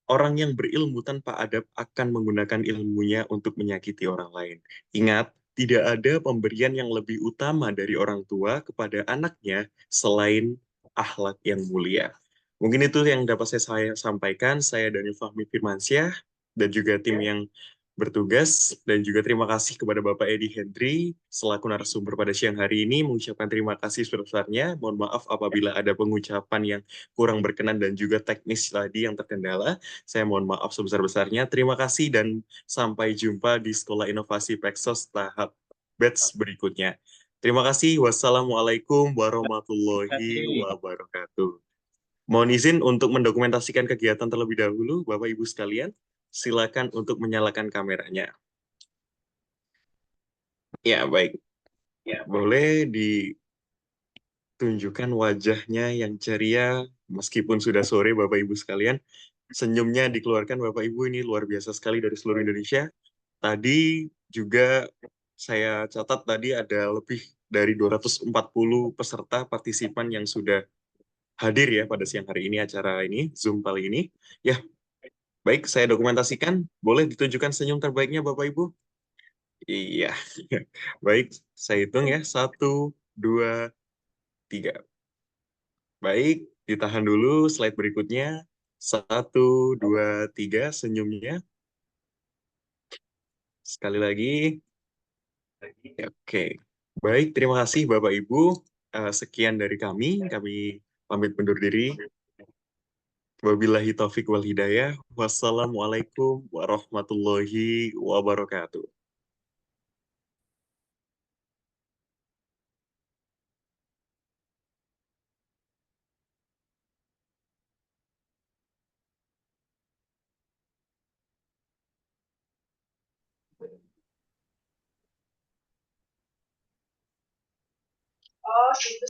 A: orang yang berilmu tanpa adab akan menggunakan ilmunya untuk menyakiti orang lain. Ingat, tidak ada pemberian yang lebih utama dari orang tua kepada anaknya selain akhlak yang mulia. Mungkin itu yang dapat saya sampaikan. Saya Daniel Fahmi Firmansyah dan juga tim yang bertugas, dan juga terima kasih kepada Bapak Edi Hendri selaku narasumber pada siang hari ini, mengucapkan terima kasih sebesar-besarnya. Mohon maaf apabila ada pengucapan yang kurang berkenan dan juga teknis tadi yang terkendala. Saya mohon maaf sebesar-besarnya. Terima kasih dan sampai jumpa di Sekolah Inovasi Peksos tahap batch berikutnya. Terima kasih. Wassalamualaikum warahmatullahi wabarakatuh. Mohon izin untuk mendokumentasikan kegiatan terlebih dahulu, Bapak Ibu sekalian. Silakan untuk menyalakan kameranya. Ya, baik. Ya, boleh ditunjukkan wajahnya yang ceria meskipun sudah sore, Bapak Ibu sekalian. Senyumnya dikeluarkan, Bapak Ibu, ini luar biasa sekali dari seluruh Indonesia. Tadi juga saya catat tadi ada lebih dari 240 peserta partisipan yang sudah hadir ya pada siang hari ini acara ini, Zoom kali ini. Ya, baik, saya dokumentasikan. Boleh ditunjukkan senyum terbaiknya, Bapak Ibu? Iya. Baik, saya hitung ya. 1, 2, 3. Baik, ditahan dulu slide berikutnya. 1, 2, 3, senyumnya. Sekali lagi. Oke. Baik, terima kasih Bapak Ibu. Sekian dari kami. Kami pamit undur diri. Wabillahi taufik wal hidayah. Wassalamualaikum warahmatullahi wabarakatuh.
D: Oh, gitu.